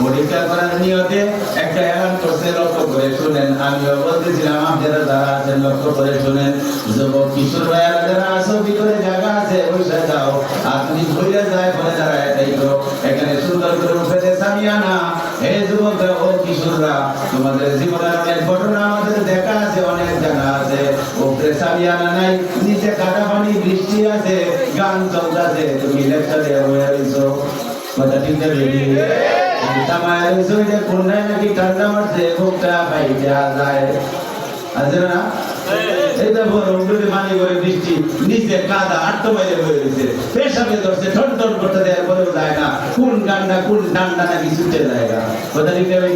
পরীক্ষা করার নিয়তে একটা এলান করছে, লক্ষ্য করে শুনেন। আমিও বলতেছিলাম আপনারা যারা আছেন লক্ষ্য করে শুনেন। যুবক কিশোর ভাইয়ারা যারা আসো, ভিতরে জায়গা আছে, বসে যাও। আপনি ভুলে যায় বলে যারা এটাই তো এখানে সুন্দর করে উঠেছে সামিয়ানা। হে যুবকরা ও কিশোররা, তোমাদের জীবনের অনেক ঘটনা আমাদের দেখা আছে, অনেক জানা আছে। উপরে সামিয়ানা নাই, নিচে কাদা পানি, বৃষ্টি আছে, গান চলতেছে, তুমি লেকচার দিয়ে বয়ে রয়েছো। কথা ঠিক আছে? তামায়ের শরীরে কোনটায় নাকি ঠান্ডা মারছে, মুখটা বাইতে যায়, আছে না? এই দেখো রোদে পানি করে বৃষ্টি, নিচে কাদা আটটো বাইরে হয়ে গেছে, পেশাবে ধরছে, ঠন ঠন করতে দেয়, বলেও যায় না কোন গান্ডা কোন ঠান্ডা নাকি ছুটে যায় না। কথা ঠিক আছে?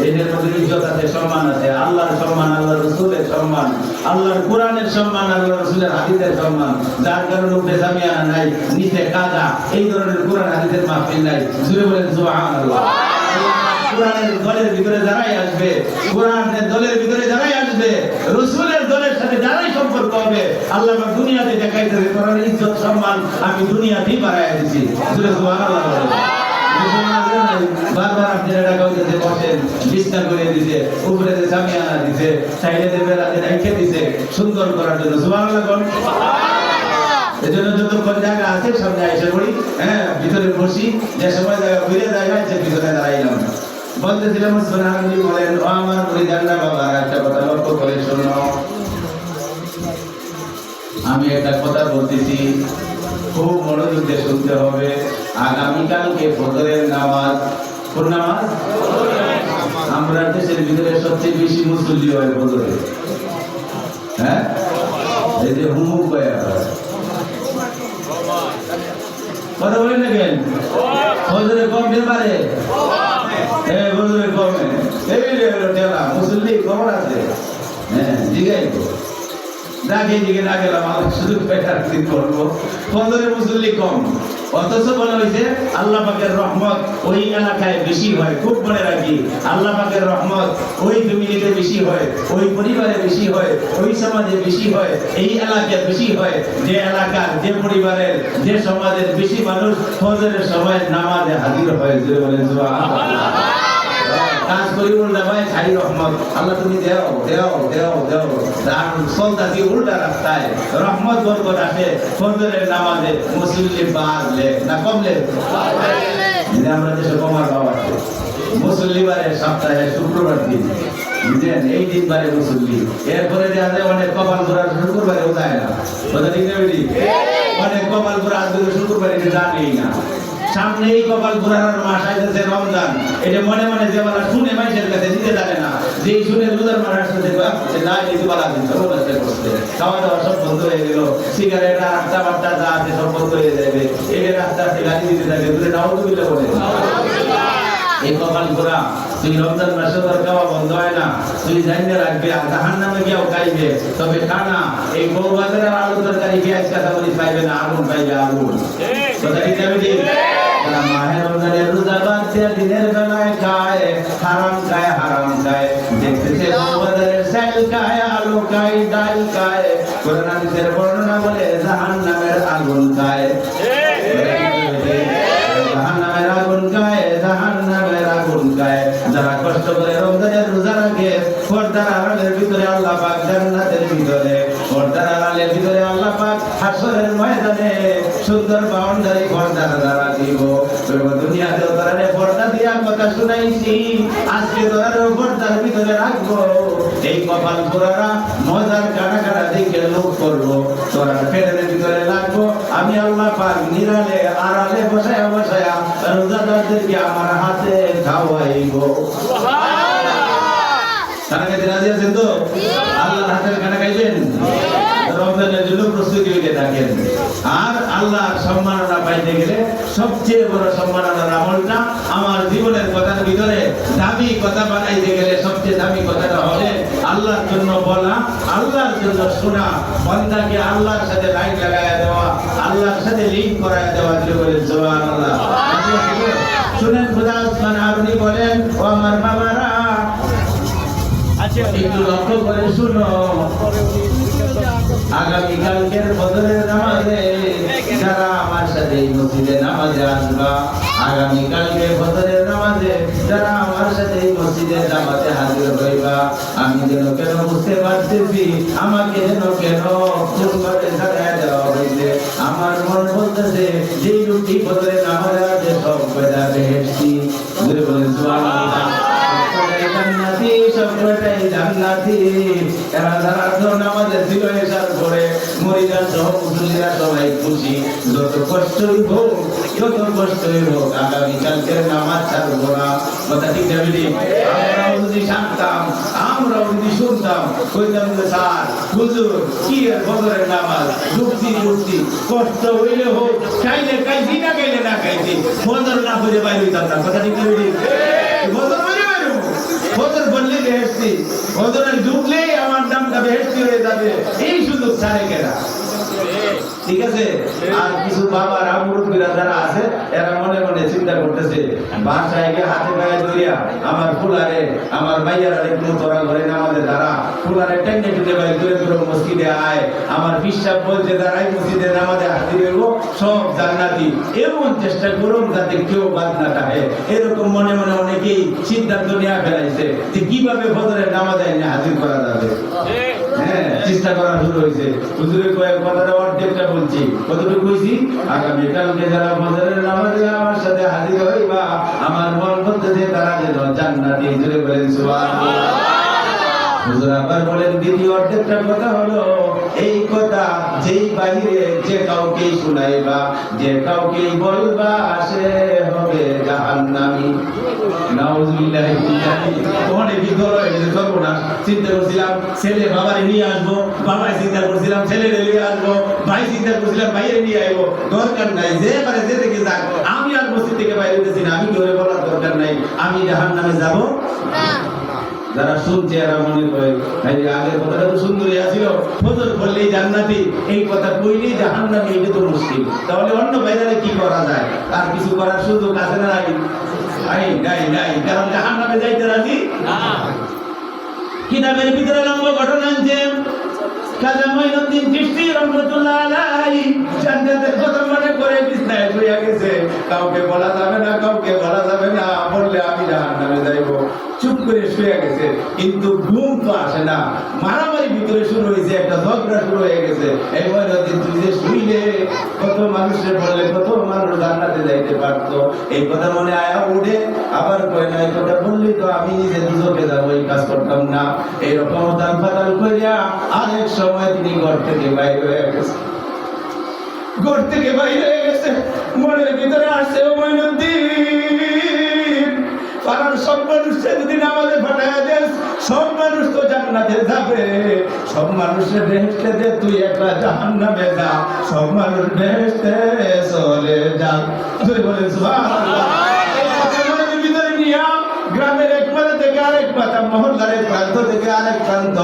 এদের মধ্যে ইজ্জত আছে, সম্মান আছে, আল্লাহর সম্মান, আল্লাহ রসুলের সম্মান, আল্লাহর কোরআনের সম্মান, আল্লাহ রসুলের হাদিসের সম্মান। যার কারণে উপরে জামিয়ানা নাই, নিচে কাদা, এই ধরনের কোরআন হাদিসের মাহফিল নাই। জুড়ে বলেন সুবহানাল্লাহ। কোরআনের দলের ভিতরে যারাই আসবে, কোরআনের দলের ভিতরে যারাই আসবে, রসুলের দলের সাথে যারাই সম্পর্ক হবে, আল্লাহ আমার দুনিয়াতে দেখাইতে হবে কোরআনের ইজ্জত সম্মান আমি দুনিয়াতেই বাড়াইয়া দিছি। জুড়ে সুবহানাল্লাহ। বারবার আপনারা টাকা দিতে বসেন, বিছনা করে দিতে, উপরে যে জামিয়ানা দিতে, সাইডে যে বেলাতে রেখে দিতে, সুন্দর করার জন্য। সুবহানাল্লাহ। এজন্য যতক্ষণ জায়গা আছে সামনে এসে পড়ি, হ্যাঁ ভিতরে বসি, যে সময় জায়গা ঘুরে জায়গা আছে ভিতরে দাঁড়াইলাম। বলতেছিলাম ওসমান হারুনি বলেন, ও আমার মুরিদানরা বাবা, একটা কথা লক্ষ্য করে শোনো। আমি একটা কথা বলতেছি, খুব মনোযোগ দিয়ে শুনতে হবে। আগামীকালকে ফজরের নামাজ, কোন নামাজ? আমরা দেশের ভিতরে সবচেয়ে বেশি মুসল্লি হয় ফজরে, হ্যাঁ? এই যে হুমুক কথা বলেন না কেন? ফজরে কম পারে, ফজরে কমে, এই মুসল্লি খবর আছে, হ্যাঁ জিগাই রাগে দিকে না গেলাম, আমার শুধু পেটার ঠিক করবো। ফজরে মুসল্লি কম, অথচ বলা হয়েছে আল্লাহ পাকের রহমত ওই এলাকায় বেশি হয়। খুব মনে রাখি, আল্লাহ পাকের রহমত ওই ফ্যামিলিতে বেশি হয়, ওই পরিবারে বেশি হয়, ওই সমাজে বেশি হয়, এই এলাকায় বেশি হয়। যে এলাকার, যে পরিবারের, যে সমাজের বেশি মানুষ ফজরের সময় নামাজে হাজির হয়। বলেন সুবহানাল্লাহ। কাজ করি উল্টা ভাই, খাই রহমত, আল্লাহ তুমি দেও দেও দেও দেও, আর চলতাছি উল্টা রাস্তায়, রহমত বরকত আসে ফজরের নামাজে। মুসল্লি বাড়লে না কমলে? আমরা দেশে কমার ভাব আছে। মুসল্লি বারে সপ্তাহে শুক্রবার দিন, বুঝলেন? এই দিন বারে মুসল্লি। এরপরে দেখা যায় অনেক কপাল ঘোরা শুক্রবারেও যায় না, কথা ঠিক না বেটি? অনেক কপাল ঘোরা আজকে শুক্রবারে জানেই না। সামনে এই কপাল ঘোরার মাস আইতেছে রমজান, এটা মনে মনে যে বলা শুনে মানুষের কাছে দিতে জানে না, যে শুনে রোজার মাস আসতে না দিতে বলা দিন সর্বনাশটা করছে, খাওয়া দাওয়া সব বন্ধ হয়ে গেল, সিগারেট আর আটটা বাট্টা যা আছে সব বন্ধ হয়ে যাবে, এটা রাস্তা থেকে গাড়ি দিতে থাকে, দূরে নাও তো বিলে বলে এই কপাল ঘোরা। তুই রমজান মাসে তোর খাওয়া বন্ধ হয় না, তুই জানিয়ে রাখবে আর জাহান নামে গিয়েও খাইবে, তবে খানা এই বউবাজারের আলু তরকারি পেঁয়াজ কাঁচামরিচ পাইবে না, আগুন পাইবে আগুন, কথা ঠিক না বেটি? যারা মাহে রমজানের রোজা বাদ দিয়ে দিনের বেলায় খায়, হারাম খায়, দেখতেছে বউবাজারের চাল খায়, আলু খায়, ডাল খায়, কোরআন হাদিসের বর্ণনা বলে জাহান্নামের আগুন খায়, জাহান্নামের আগুন খায়, জাহান্নামের আগুন খায়। যারা কষ্ট করে রমজানের রোজা রাখে, পর্দার আড়ালের ভিতরে আল্লাহ পাক জান্নাতের ভিতরে, পর্দার আড়ালের ভিতরে আল্লাহ পাক হাসরের ময়দানে সুন্দর বাউন্ডারি পর্দা দ্বারা দিব। দুনিয়াতে তোরা পর্দা দিয়া কথা শুনাইছি, আজকে তোরা পর্দার ভিতরে রাখবো। এই কপাল ঘোরারা মজার কাটা দেখে লোক করবো, তোরা পেটের ভিতরে লাগবো। আমি আল্লাহ পাক নিরালে আড়ালে বসায়া রোজাদারদেরকে আমার হাতে খাওয়াইবো। খানা খাইতে রাজি আছেন তো? আল্লাহর হাতের খানা খাইবেন? রমজানের জন্য প্রস্তুতি হইতে থাকেন। আর আল্লাহর সম্মাননা পাইতে গেলে সবচেয়ে বড় সম্মাননার আমলটা আমার জীবনের কথার ভিতরে দামি কথা বানাইতে গেলে সবচেয়ে দামি কথাটা হবে আল্লাহর জন্য বলা, আল্লাহর জন্য শোনা, বান্দাকে আল্লাহর সাথে লাইন লাগাইয়া দেওয়া, আল্লাহর সাথে লিঙ্ক করাইয়া দেওয়া। সুবহানাল্লাহ। শুনেন খোদা ওসমান আপনি বলেন, ও আমার বাবারা একটু লক্ষ্য করে শুনো, আগামীকালকের বদরের নামাজে যারা আমার সাথে এই মসজিদে নামাজে আসবা, আগামীকালকে বদরের নামাজে যারা আমার সাথে এই মসজিদে জামাতে হাজির হইবা, আমি যেন কেন বুঝতে পারতেছি, আমাকে যেন কেন কোনভাবে জানায় দেওয়া হয়েছে। আমার মন বলতেছে যে লোকটি বদরের নামাজে আছে সব বেদা বেহেশতি, বলেন সুবহানাল্লাহ। জান্নাতি সবটাই জান্নাতি, এরা যারা নামাজে ছিল এসার পরে মরিদান সহ মুসল্লিরা সবাই খুশি। যত কষ্টই হোক আগামীকালকের নামাজ ছাড়বো না, কথা ঠিক না বেটি? আমরাও যদি জানতাম, আমরাও যদি শুনতাম, কইতাম যে স্যার হুজুর কি এর বদরের নামাজ ঢুকছি কষ্ট হইলে হোক, খাইলে খাইছি না খাইলে না খাইছি, বদর না করে বাইরে হইতাম না, কথা ঠিক না বেটি? বদর বদর বললে বেহেশতি, বদরে ঢুকলেই আমার নামটা বেহেশতি হয়ে যাবে, এই সুযোগ ছাড়ে কেনা, ঠিক আছে? আর কিছু বাবারা মুরব্বীরা যারা আছে এরা মনে মনে চিন্তা করতেছে, বাসায় গিয়ে হাতে পায়ে ধরিয়া আমার ফুলারে আমার মাইয়ারা একটু তোরা ঘরে নামাজে দাঁড়া, ফুলারে টেনে টুটে ভাই দূরে দূরে মসজিদে আয়, আমার বিশ্বাস বলছে দাঁড়াই মসজিদে নামাজে হাজির হইব, সব জান্নাতি। এমন চেষ্টা করুন যাতে কেউ বাদ না থাকে। এরকম মনে মনে অনেকেই সিদ্ধান্ত নেওয়া ফেলাইছে যে কিভাবে ফজরের নামাজে হাজির করা যাবে। হ্যাঁ, চেষ্টা করা শুরু হয়েছে। হুজুরের কয়েক কথাটা অর্ধেকটা বলছি, কতটুকু কইছি? আগামীকালকে যারা ফজরের নামাজে আমার সাথে হাজির হইবা, আমার মন বলতেছে তারা যেন জান্নাতি। জোরে বলেন সুবহানাল্লাহ। হুজুর আবার বলেন দ্বিতীয় অর্ধেকটা কথা হলো এই কথা, যেই বাইরে যে কাউকে শুনাইবা, যে কাউকে বলবা, সে হবে জাহান্নামী। নাউযুবিল্লাহি মিন যালিক। অনেক বিদ্রোহ হয়েছে, সর্বনাশ। চিন্তা করছিলাম ছেলে বাবারে নিয়ে আসবো, বাবাই চিন্তা করছিলাম ছেলেরে নিয়ে আসবো, ভাই চিন্তা করছিলাম ভাইয়ের নিয়ে আইবো। দরকার নাই, যে পারে যে থেকে যাক, আমি আর মসজিদ থেকে বাইরে হইতেছি না, আমি কেউ বলার দরকার নাই, আমি জাহান্নামে যাবো না। যারা শুনছে এরা মনে করে আগের কথাটা তো সুন্দরই আছিল, ফজর বললেই জান্নাতি, এই কথা কইলেই জাহান্নামী, এটা তো মুশকিল। তাহলে অন্য বাইরে কি করা যায়? আর কিছু করার সুযোগ আছে না? নাই, কারণ জাহান্নামে যাইতে রাজি না। কিতাবের ভিতরে লম্বা ঘটনা আছে, কাজী মুঈনুদ্দিন চিশতি রাহমাতুল্লাহ আলাইহি জান্নাতের কথা মনে করে বিছনায় শুয়ে গেছে। কাউকে বলা যাবে না, বললে আমি জাহান্নামে যাইব। চুপ করে শুয়ে গেছে, কিন্তু ঘুম তো আসে না। মারামারি ভিতরে শুরু হয়েছে, একটা ঝগড়া শুরু হয়ে গেছে। এই মুঈনুদ্দিন তুই যে শুইলে কত মানুষের বললে কত মানুষ জান্নাতে যায়, যাইতে পারতো। এই কথা মনে আয়া উঠে আবার কয় না, এই কথা বললি তো আমি নিজে দুজকে যাবো, এই কাজ করতাম না। এইরকম উতাল পাতাল করিয়া আরেক সময় তিনি ঘর থেকে বাইরে হয়ে গেছে। ঘর থেকে বাইরে হয়ে গেছে, মনের ভিতরে আসছে ও মঈনুদ্দিন, পাড়ার সব মানুষকে যদি নামাজে পাঠায়া দেস, সব মানুষ তো জান্নাতে যাবে, সব মানুষের বেহেশতে দে, তুই একটা জাহান্নামে যা, সব মানুষ বেহেশতে চলে যা। তুই বলেন সুবহানাল্লাহ। এই কথা মনের ভিতরে নিয়া গ্রামের এক মাথা থেকে আরেক মাথা, মহল্লার এক প্রান্ত থেকে আরেক প্রান্ত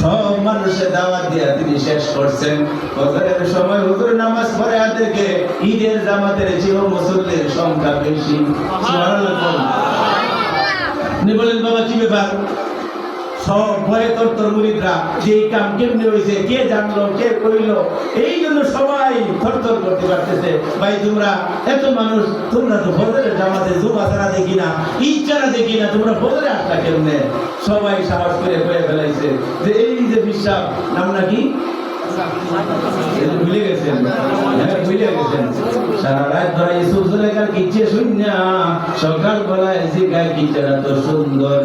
সব মানুষের দাওয়াত দিয়া তিনি শেষ করছেন। ফজরের সময় হুজুর নামাজ পড়ে থেকে ঈদের জামাতের চেয়েও মুসল্লির সংখ্যা বেশি। সুবহানাল্লাহ। আপনি বলেন বাবা কি ব্যাপার? সব ভয়ে তরতর মুরিদরা যে এই কাম কেমনে হয়েছে, কে জানলো, কে কইলো, এই জন্য সবাই থরথর করতে পারতেছে। ভাই তোমরা এত মানুষ, তোমরা তো ফজরের জামাতে জুমা ছাড়া দেখি না, ঈদ ছাড়া দেখি না, তোমরা ফজরে আসলা কেমনে? সবাই সাহস করে কয়ে ফেলাইছে যে এই যে বিশ্বাস নাম নাকি ভুলে গেছেন, ভুলে গেছেন। সারা রাত ধরে ইউসুফ জুলেখার কিচ্ছে শুনিয়া সকাল বেলায় জিগায় কিচ্ছেটা তো সুন্দর।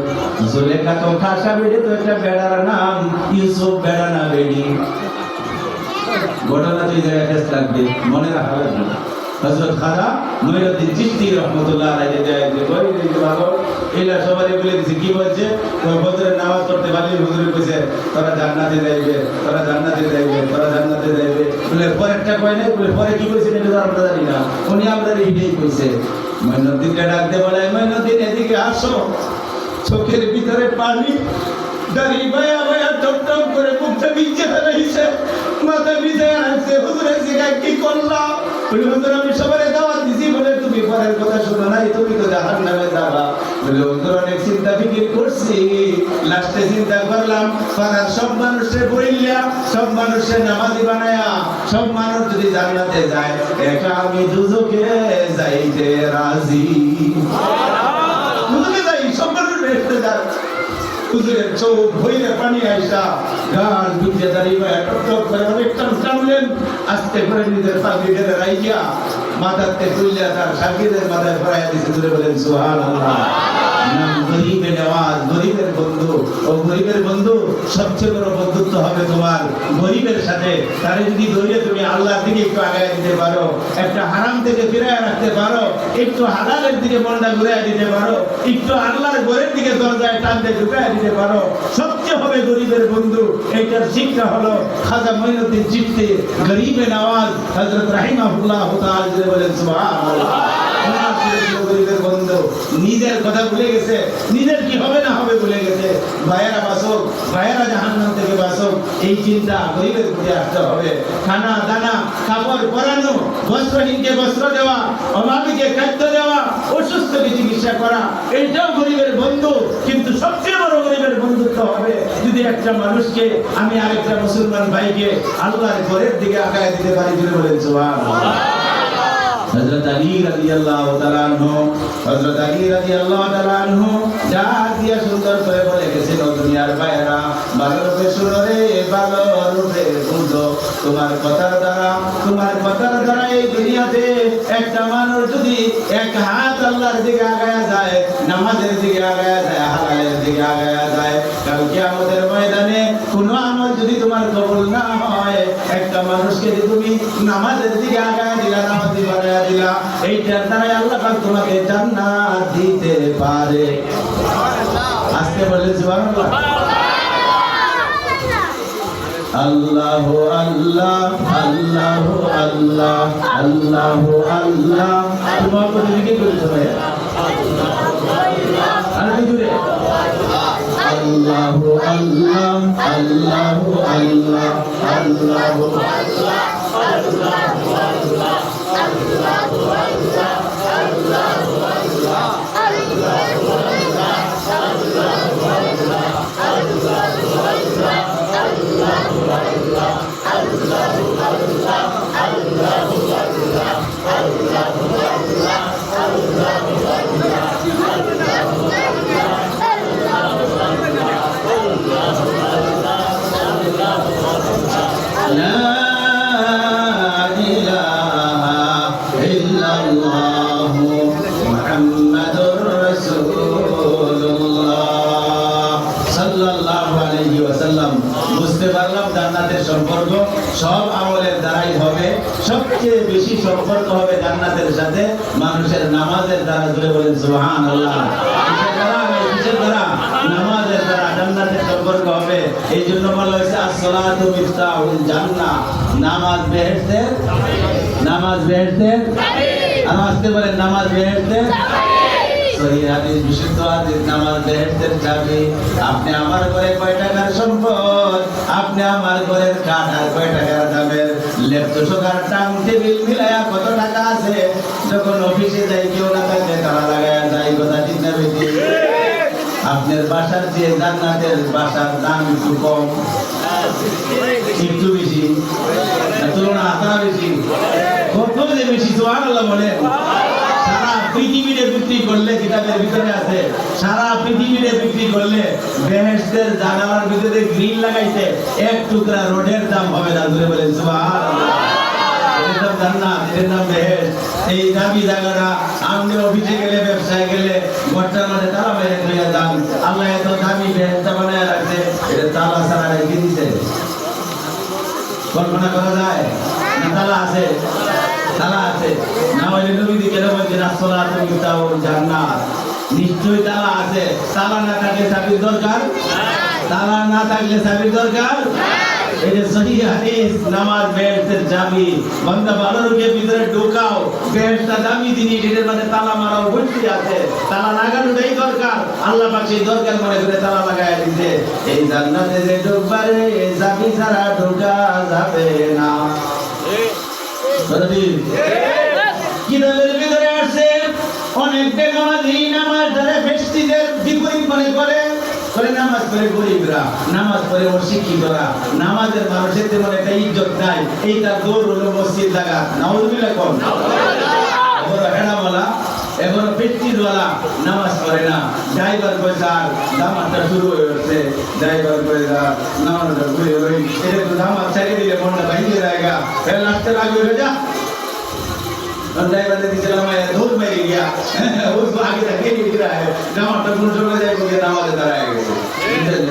জুলেখা তো খাসা বেড়ে তো একটা বেড়ার নাম ইউসুফ, বেড়া না বেড়ি। ঘটনা তুই জায়গায় ঠেস লাগবে, মনে রাখা লাগবে। হযরত খাজা মঈনুদ্দিন চিশতি রাহমাতুল্লাহ আলাইহি যে ভালো এলা সবারই বলে দিছে, কি বলছে? ফজরের নামাজ পড়তে পারলে হুজুর কইছে তোরা জান্নাতে যাইবে, তোরা জান্নাতে যাইবে, তোরা জান্নাতে যাইবে। বলে পরেরটা কয় নাই, বলে পরে কি কইছে এটা তো আমরা জানি না, উনি আমরা এইটাই কইছে। মঈনুদ্দিনকে ডাক দিয়ে বলে, মঈনুদ্দিন এদিকে আসো। চোখের ভিতরে পানি, দাড়ি বায়া বায়া টপ টপ করে মুখটা ভিজে ফেলাইছে, মাথা ভিজে আসছে। হুজুরের জিজ্ঞাসা কি করলাম? বলে হুজুর আমি সবারে দাওয়াত দিছি, বলে তুমি পরের কথা শোনো নাই, তুমি তো জাহান্নামে যাবা। বলে হুজুর অনেক চিন্তা ফিকির করছি, লাস্টে চিন্তা করলাম পাড়ার সব মানুষের বইলিয়া, সব মানুষের নামাজি বানায়া, সব মানুষ যদি জান্নাতে যায়, একা আমি দুজকে যাইতে রাজি। দুজকে যাই, সব মানুষ বেহেশতে যায়। হুজুরের চোখ ভইরে পানি আইসা গাল দুধে দাঁড়িয়ে টক টক করে অনেক টানলেন, আস্তে করে নিজের পাগড়িটা রাইয়া মাথাতে তুললে তার শাকিরের মাথায় পড়াইয়া দিতে তুলে বলেন সুবহানাল্লাহ। গরিবের নেওয়াজ, গরিবের বন্ধু। ও গরিবের বন্ধু, সবচেয়ে বড় বন্ধুত্ব হবে তোমার গরিবের সাথে। তারে যদি ধরে তুমি আল্লাহর দিকে একটু আগায় দিতে পারো, একটা হারাম থেকে ফিরায় রাখতে পারো, একটু হালালের দিকে মনটা ঘুরাই দিতে পারো, একটু আল্লাহর ঘরের দিকে দরজায় টানতে ঢুকায় দিতে পারো, সবচেয়ে হবে গরিবের বন্ধু। এইটার শিক্ষা হলো খাজা মঈনুদ্দিন চিশতি গরিবে নওয়াজ হযরত রাহিমাহুল্লাহ তাআলা বলেন সুবহানাল্লাহ। গরিবের বন্ধু নিজের কথা ভুলে গেছে, নিজের কি হবে না হবে ভুলে গেছে। ভাইয়েরা বাসক, ভাইয়েরা জাহান্নাম থেকে বাসক, এই চিন্তা গরিবের প্রতি আসতে হবে। খানা দানা, কাপড় পরানো, বস্ত্রহীনকে বস্ত্র দেওয়া, অভাবীকে খাদ্য দেওয়া, অসুস্থকে চিকিৎসা করা, এইটাও গরিবের বন্ধু। কিন্তু সবচেয়ে বড় গরিবের বন্ধুত্ব হবে যদি একটা মানুষকে, আমি আরেকটা মুসলমান ভাইকে আল্লাহর ঘরের দিকে আগায় দিতে পারি। বলেন সুবহানাল্লাহ। হযরত আলী রাদিয়াল্লাহু তাআলা আনহু, হযরত আলী রাদিয়াল্লাহু তাআলা আনহু যা দিয়া সুন্দর করে বলে গেছেন, দুনিয়ার ভাইরা ভালো রূপে শুনো রে, ভালো রূপে বুঝো। তোমার কথার দ্বারা এই দুনিয়াতে একটা মানুষ যদি এক হাত আল্লাহর দিকে আগায়া যায়, নামাজের দিকে আগায়া যায়, হালালের দিকে আগায়া যায়, কাল কিয়ামতের ময়দানে কোনো আমল যদি তোমার কবুল না হয়, একটা মানুষকে যদি তুমি নামাজের দিকে আগায়া দিলা, নামাজি বানায়া দিলা, এইটার দ্বারাই আল্লাহ পাক তোমাকে জান্নাত দিতে পারে। আজকে বলেন সুবহানাল্লাহ। আল্লাহু আল্লাহ, আল্লাহু আল্লাহ, আল্লাহু আল্লাহ। তোমার কথা কি বলছো ভাই? আর কি জুড়ে? আল্লাহু আল্লাহ, আল্লাহু আল্লাহ, আল্লাহু আল্লাহ, আল্লাহু আল্লাহ, আল্লাহু আল্লাহ, আল্লাহু আল্লাহ, আল্লাহু আল্লাহ, আল্লাহু আল্লাহ, আল্লাহু আল্লাহ, আল্লাহু আল্লাহ, আল্লাহু আল্লাহ, আল্লাহু আল্লাহ, আল্লাহু আল্লাহ, আল্লাহু আল্লাহ, আল্লাহু আল্লাহ, লা ইলাহা ইল্লাল্লাহ, সম্পর্ক সব আমলের দ্বারাই হবে। সবচেয়ে বেশি সম্পর্ক হবে জান্নাতের সাথে মানুষের নামাজের দ্বারা। জোরে বলেন সুবহানাল্লাহ। কিসের দ্বারা? নামাজের দ্বারা জান্নাতের সম্পর্ক হবে। এই জন্য বলা হয়েছে as-সালাতু মিফতাহুল জান্নাহ। নামাজ বেহেশতের, নামাজ বেহেশতের, আর আজকে বলেন নামাজ বেহেশতের। সহিহ হাদিস, বিশুদ্ধ হাদিস, নামাজ বেহেশতের চাবি। আপনি আমার ঘরে কয় টাকার সম্পদ, আপনি আমার ঘরের কাঠ আর কয় টাকার দামের লেপটপ টাং টেবিল মিলায়া কত টাকা আছে। যখন অফিসে যাই কেউ না থাকলে তারা লাগায় যাই, কথা ঠিক না বেশি? আপনার বাসার চেয়ে জান্নাতের বাসার দাম একটু কম, একটু বেশি, তুলনা আসারা বেশি, কত যে বেশি। সুবহানাল্লাহ বলেন। সারা পৃথিবীতে বিক্রি করলে, কিতাবের ভিতরে আছে, সারা পৃথিবীতে বিক্রি করলে বেহেশতের জানালার ভিতরে গ্রিল লাগাইছে এক টুকরা রোডের দাম হবে না। ধরে বলেন সুবহানাল্লাহ। এর নাম জান্নাত, এর নাম বেহেশত। এই দামি জায়গাটা আপনি অফিসে গেলে, ব্যবসায় গেলে ঘরটার মধ্যে তালা মেরে দিয়ে যান। আল্লাহ এত দামি বেহেশতটা বানায় রাখছে, এটা তালা ছাড়া রেখে দিছে। কল্পনা করা যায় না? তালা আছে, তালা আছে। না হলে নবী কেন বলছেন as-সালাতু মিফতাহুল জান্নাত? নিশ্চয়ই তালা আছে। তালা না থাকলে চাবির দরকার, তালা না থাকলে চাবির দরকার। এই যে সহিহ হাদিস, নামাজ বেহেশতের চাবি। বান্দা ভালো রূপে ভিতরে ঢোকাও, বেহেশতটা দামি জিনিস, এর মধ্যে তালা মারাও বসে আছে। তালা লাগানোটাই দরকার। আল্লাহ পাক সেই দরকার মনে করে তালা লাগায় দিতে। এই জান্নাতে যে ঢোকবারে এই চাবি ছাড়া ঢোকা যাবে না। কিতাবের ভিতরে আসছে অনেক বেনামাজি নামাজ ধরে ফেস্টিদের বিপরীত মনে করে। নামাজ পড়ে গরিবরা, নামাজ পড়ে অশিক্ষিতরা, নামাজের মানুষের তেমন একটা ইজ্জত নাই। এইটা দৌড় হলো মসজিদ জায়গা। নাউযুবিল্লাহ কোন বড় হেডাওয়ালা, এখনো পেট্টিওয়ালা নামাজ পড়ে না। ড্রাইভার পয়সার নামাজটা শুরু হয়েছে, ড্রাইভার পয়সা নামাজটা ঘুরে ওই এটা তো নামাজ ছেড়ে দিলে মনটা ভাঙিয়ে যায়গা। ফের লাস্টের আগে হয়ে যা ड्राइवर ने दिखला मैं धूल में गया उसको आगे तक नहीं दिख रहा है नाम तक मुझे चले जाए मुझे नाम देता रहेगा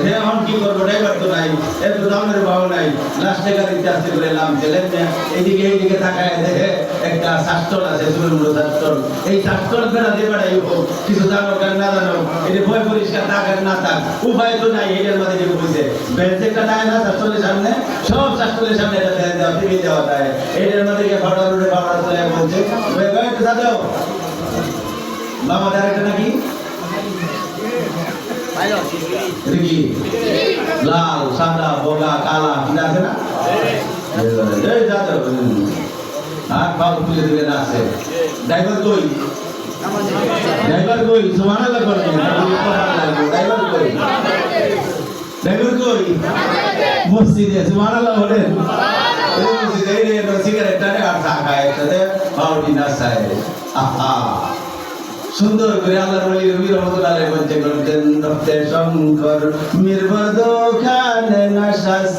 ये हम की করব ড্রাইভার তো নাই এত দামের ভাও নাই লাস্টে গাড়ি চালাতে বলে নাম চলেন না এইদিকে তাকায় দেখে একটা শাস্ত্র আছে সুরমুড় শাস্ত্র এই শাস্ত্র বেড়া দিয়ে বেড়াই হোক কিছু জানো কেন না জানো এই ভয় পরিষ্কার থাকার না থাক উপায় তো নাই এর মধ্যে যে বুঝে বেলচেকটা নাই না শাস্ত্রের সামনে সব শাস্ত্রের সামনে এটা দেওয়া টিভি দেওয়া যায় এর মধ্যে গিয়ে ফাটা রুটে ফাটা চলে বলছে দাদা বাবা ডাইরেক্টর নাকি রিকি লাল সাদা বগা কালা কি আছে না এই দাদা আর বাবু তুলে দিলে না আছে ড্রাইভার কই সুবহানাল্লাহ করবেন ড্রাইভার কই মসজিদে সুবহানাল্লাহ বলেন মসজিদে এই সিগারেট টানে আর চা খায় একসাথে পাউডি না খায় আহা সুন্দর করে আল্লাহর ওলি রবি রহমাতুল্লাহ আলাইহি বলতে করতেন রক্তে শঙ্কর মিরবদ খানে নাশাস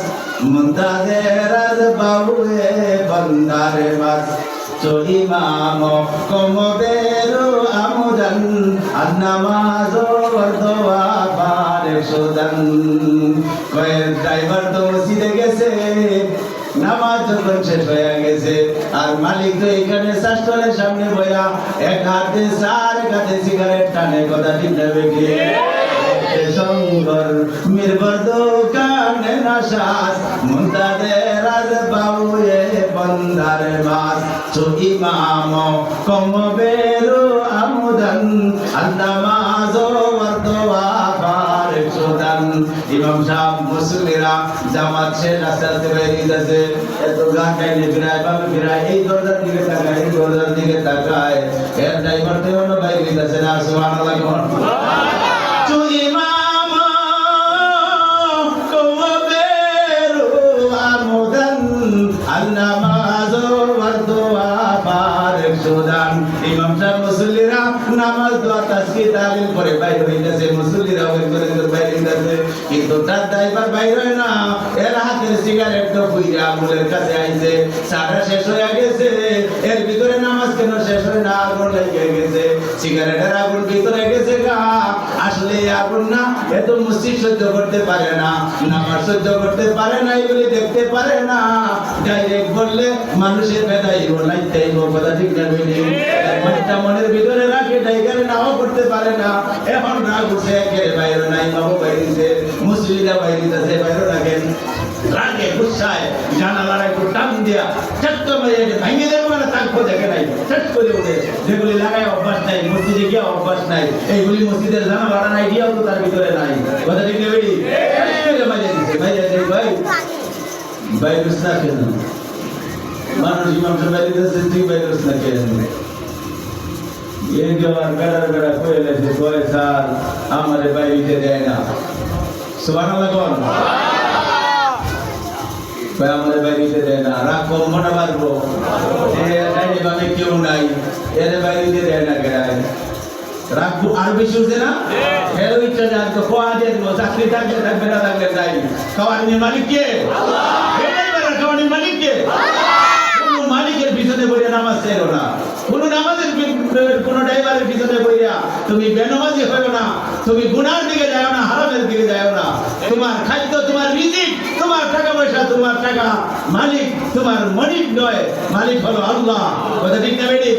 মুনতাজে রাজ বাউয়ে বন্দারে মাস চো ইমাম কমবেরু আমুদান আন্নামাজ ওয়ারদওয়া বারে সুদান কয় ড্রাইভার তো মসজিদে গেছে নামাজ যখন শেষ হয়ে গেছে আর মালিক তো এখানে শাস্ত্রের সামনে বয়া এক হাতে চার হাতে সিগারেট টানে কথা ঠিক নেবে কি শঙ্কর মিরবদ কানে নাশাস মুনতাদে রাজ বাউয়ে বন্দারে মাস চো ইমাম কমবেরু আমুদান আন্নামাজ ওয়ারদওয়া বারে সুদান ইমাম সাহেব মুসলিরা জামাত শেষ রাস্তাতে বেরিয়ে যাচ্ছে এত গান গাইলে ফিরায় বাবু ফিরায় এই দরজার দিকে তাকায় এই দরজার দিকে তাকায় এর ড্রাইভার তো অন্য বাইরে যাচ্ছে না সুবহানাল্লাহ কোন চো ইমাম কমবেরু আমুদান আন্নামাজ ওয়ারদওয়া বারে সুদান ইমাম সাহেব মুসল্লিরা নামাজ দোয়া তাসবিহ তাহলিল করে বাইরে হইতেছে মুসল্লিরা ওই করে বাইরে হইতেছে কিন্তু তার ড্রাইভার বাইরে হয় না এর হাতে সিগারেট তো পুইরা আগুনের কাছে আইছে, চাটা শেষ হয়ে গেছে, এর ভিতরে নামাজ কেন শেষ হয় না, আগুন লেগে গেছে, সিগারেটের আগুন ভিতরে গেছে গা। আসলে এই আগুন না, এত মসজিদ সহ্য করতে পারে না, নামাজ সহ্য করতে পারে না, এগুলি দেখতে পারে না। ডাইরেক্ট বললে মানুষের বেদাইব নাইতেইব, কথা ঠিক না বলি? একটা মনের ভিতরে রাখে ডাইগারে নাও করতে পারে না। এখন রাগ উঠে একেবারে বাইরে নাই, বাবু বাইরেছে, মুসলিরা বাইরেছে, বাইরে রাখেন। রাগে গুসায় জানালার একটু টান দিয়া চট্ট মারিয়ে ভাঙিয়ে দেবো, মানে তাকে দেখে নাই, চট করে উঠে। যেগুলি লাগায় অভ্যাস নাই, মসজিদে গিয়ে অভ্যাস নাই, এইগুলি মসজিদের জানালার আইডিয়াও তো তার ভিতরে নাই, কথা ঠিক না বেড়ি? মারিয়ে দিচ্ছে, মারিয়ে দেয় ভাই বাইরুস না কেন? মানুষ ইমাম সাহেব বাইরেছে, তুই বাইরুস না কেন? এই জবার বেড়ার বেড়া করে লেছে, কয়ে স্যার আমারে বাইরে দেয় না। সুবহানাল্লাহ কোন? কয়ে আমারে বাইরে দেয় না, রাগ কম মনে পারবো, ডাইনে কেউ নাই, এর বাইরে দেয় না কেন? রাখবো আর বেশি উঠছে না? এর ইচ্ছা যার তো খোয়া দিয়ে দিল, চাকরি থাকলে থাকবে না থাকলে যাই। খাওয়ার মালিক কে? খাওয়ার মালিক কে? কোন মালিকের পিছনে বইয়া নামাজ চাইলো না, কোন নামাজের কোন ড্রাইভারের পিছনে বইয়া তুমি বেনামাজি হইও না, তুমি গুনার দিকে যাও না, হারামের দিকে যাও না। তোমার খাদ্য, তোমার রিজিক, তোমার টাকা পয়সা, তোমার টাকা মালিক তোমার মালিক নয়, মালিক হলো আল্লাহ। কথা ঠিক না বেটি?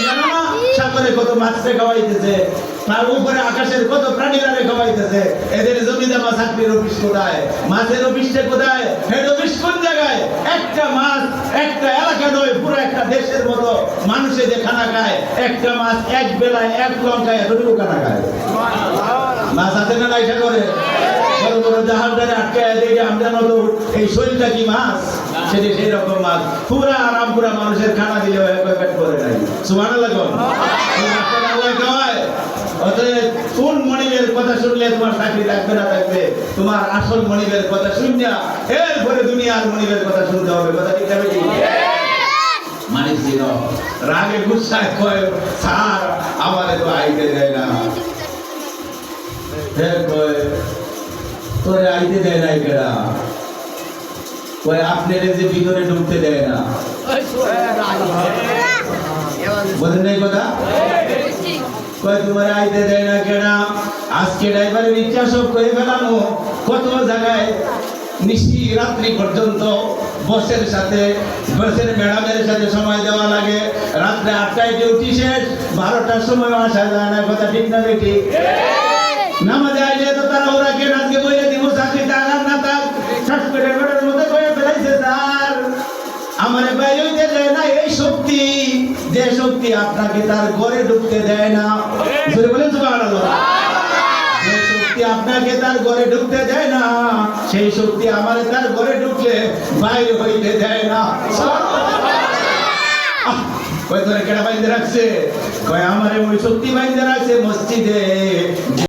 জানো না সাগরে কত মাছকে খাওয়াইতেছে, তার উপরে আকাশের কত প্রাণীরারে খাওয়াইতেছে। এদের জমিতে মাছ চাকরির অফিস কোথায়? মাছের অফিসটা কোথায়? হেড অফিস কোন জায়গায়? একটা মাছ একটা এলাকা নয়, পুরো একটা দেশের মতো মানুষে যে খানা খায়, একটা মাছ এক বেলায় এক লঙ্কায় এতটুকু খানা খায়। মাছ আছে না নাই সাগরে? বড় বড় জাহাজদারে আটকায় দিয়ে আমরা মতো এই শরীরটা কি মাছ? সেটি সেই রকম মাছ, পুরা আরাম, পুরা মানুষের খানা দিলে পেট করে নাই। সুবহানাল্লাহ কোন? আল্লাহ খাওয়ায়। অতএব কোন মনিবের কথা শুনলে তোমার চাকরি থাকবে না থাকবে, তোমার আসল মনিবের কথা শুনিয়া এরপরে দুনিয়ার মনিবের কথা শুনতে হবে, কথা ঠিক যাবে কি? মানিক ছিল রাগে গুসায় কয় স্যার আমারে তো আইতে দেয় না, তোরে আইতে দেয় নাই কেডা? কয় আপনার যে ভিতরে ঢুকতে দেয় না। বোঝেন নাই কথা? কয় তোমার আইতে দেয় না কেডা? আজকে ড্রাইভারের ইচ্ছা সব করে ফেলানো, কত জায়গায় নিশি রাত্রি পর্যন্ত বসের সাথে, বসের ম্যাডামের সাথে সময় দেওয়া লাগে। রাত্রে 8টায় ডিউটি শেষ, 12টার সময় আসা যায় না, কথা ঠিক না বেটি? নামাজে আইলে তো তারা ওরা কেন আজকে বইলে দিব চাকরিতে আগার না থাক, সার্টিফিকেটের মধ্যে কয়ে ফেলাইছে স্যার আমারে বাইরে হইতে দেয় না। এই শক্তি, যে শক্তি আপনাকে তার ঘরে ঢুকতে দেয় না, বলেন সুবহানাল্লাহ। যে শক্তি আপনাকে তার ঘরে ঢুকতে দেয় না, সেই শক্তি আমারে তার ঘরে ঢুকলে বাইরে হইতে দেয় না। কয় তোরে কেডা বাইন্ধে রাখছে? কয় আমারে ওই শক্তি বাইন্ধে রাখছে মসজিদে।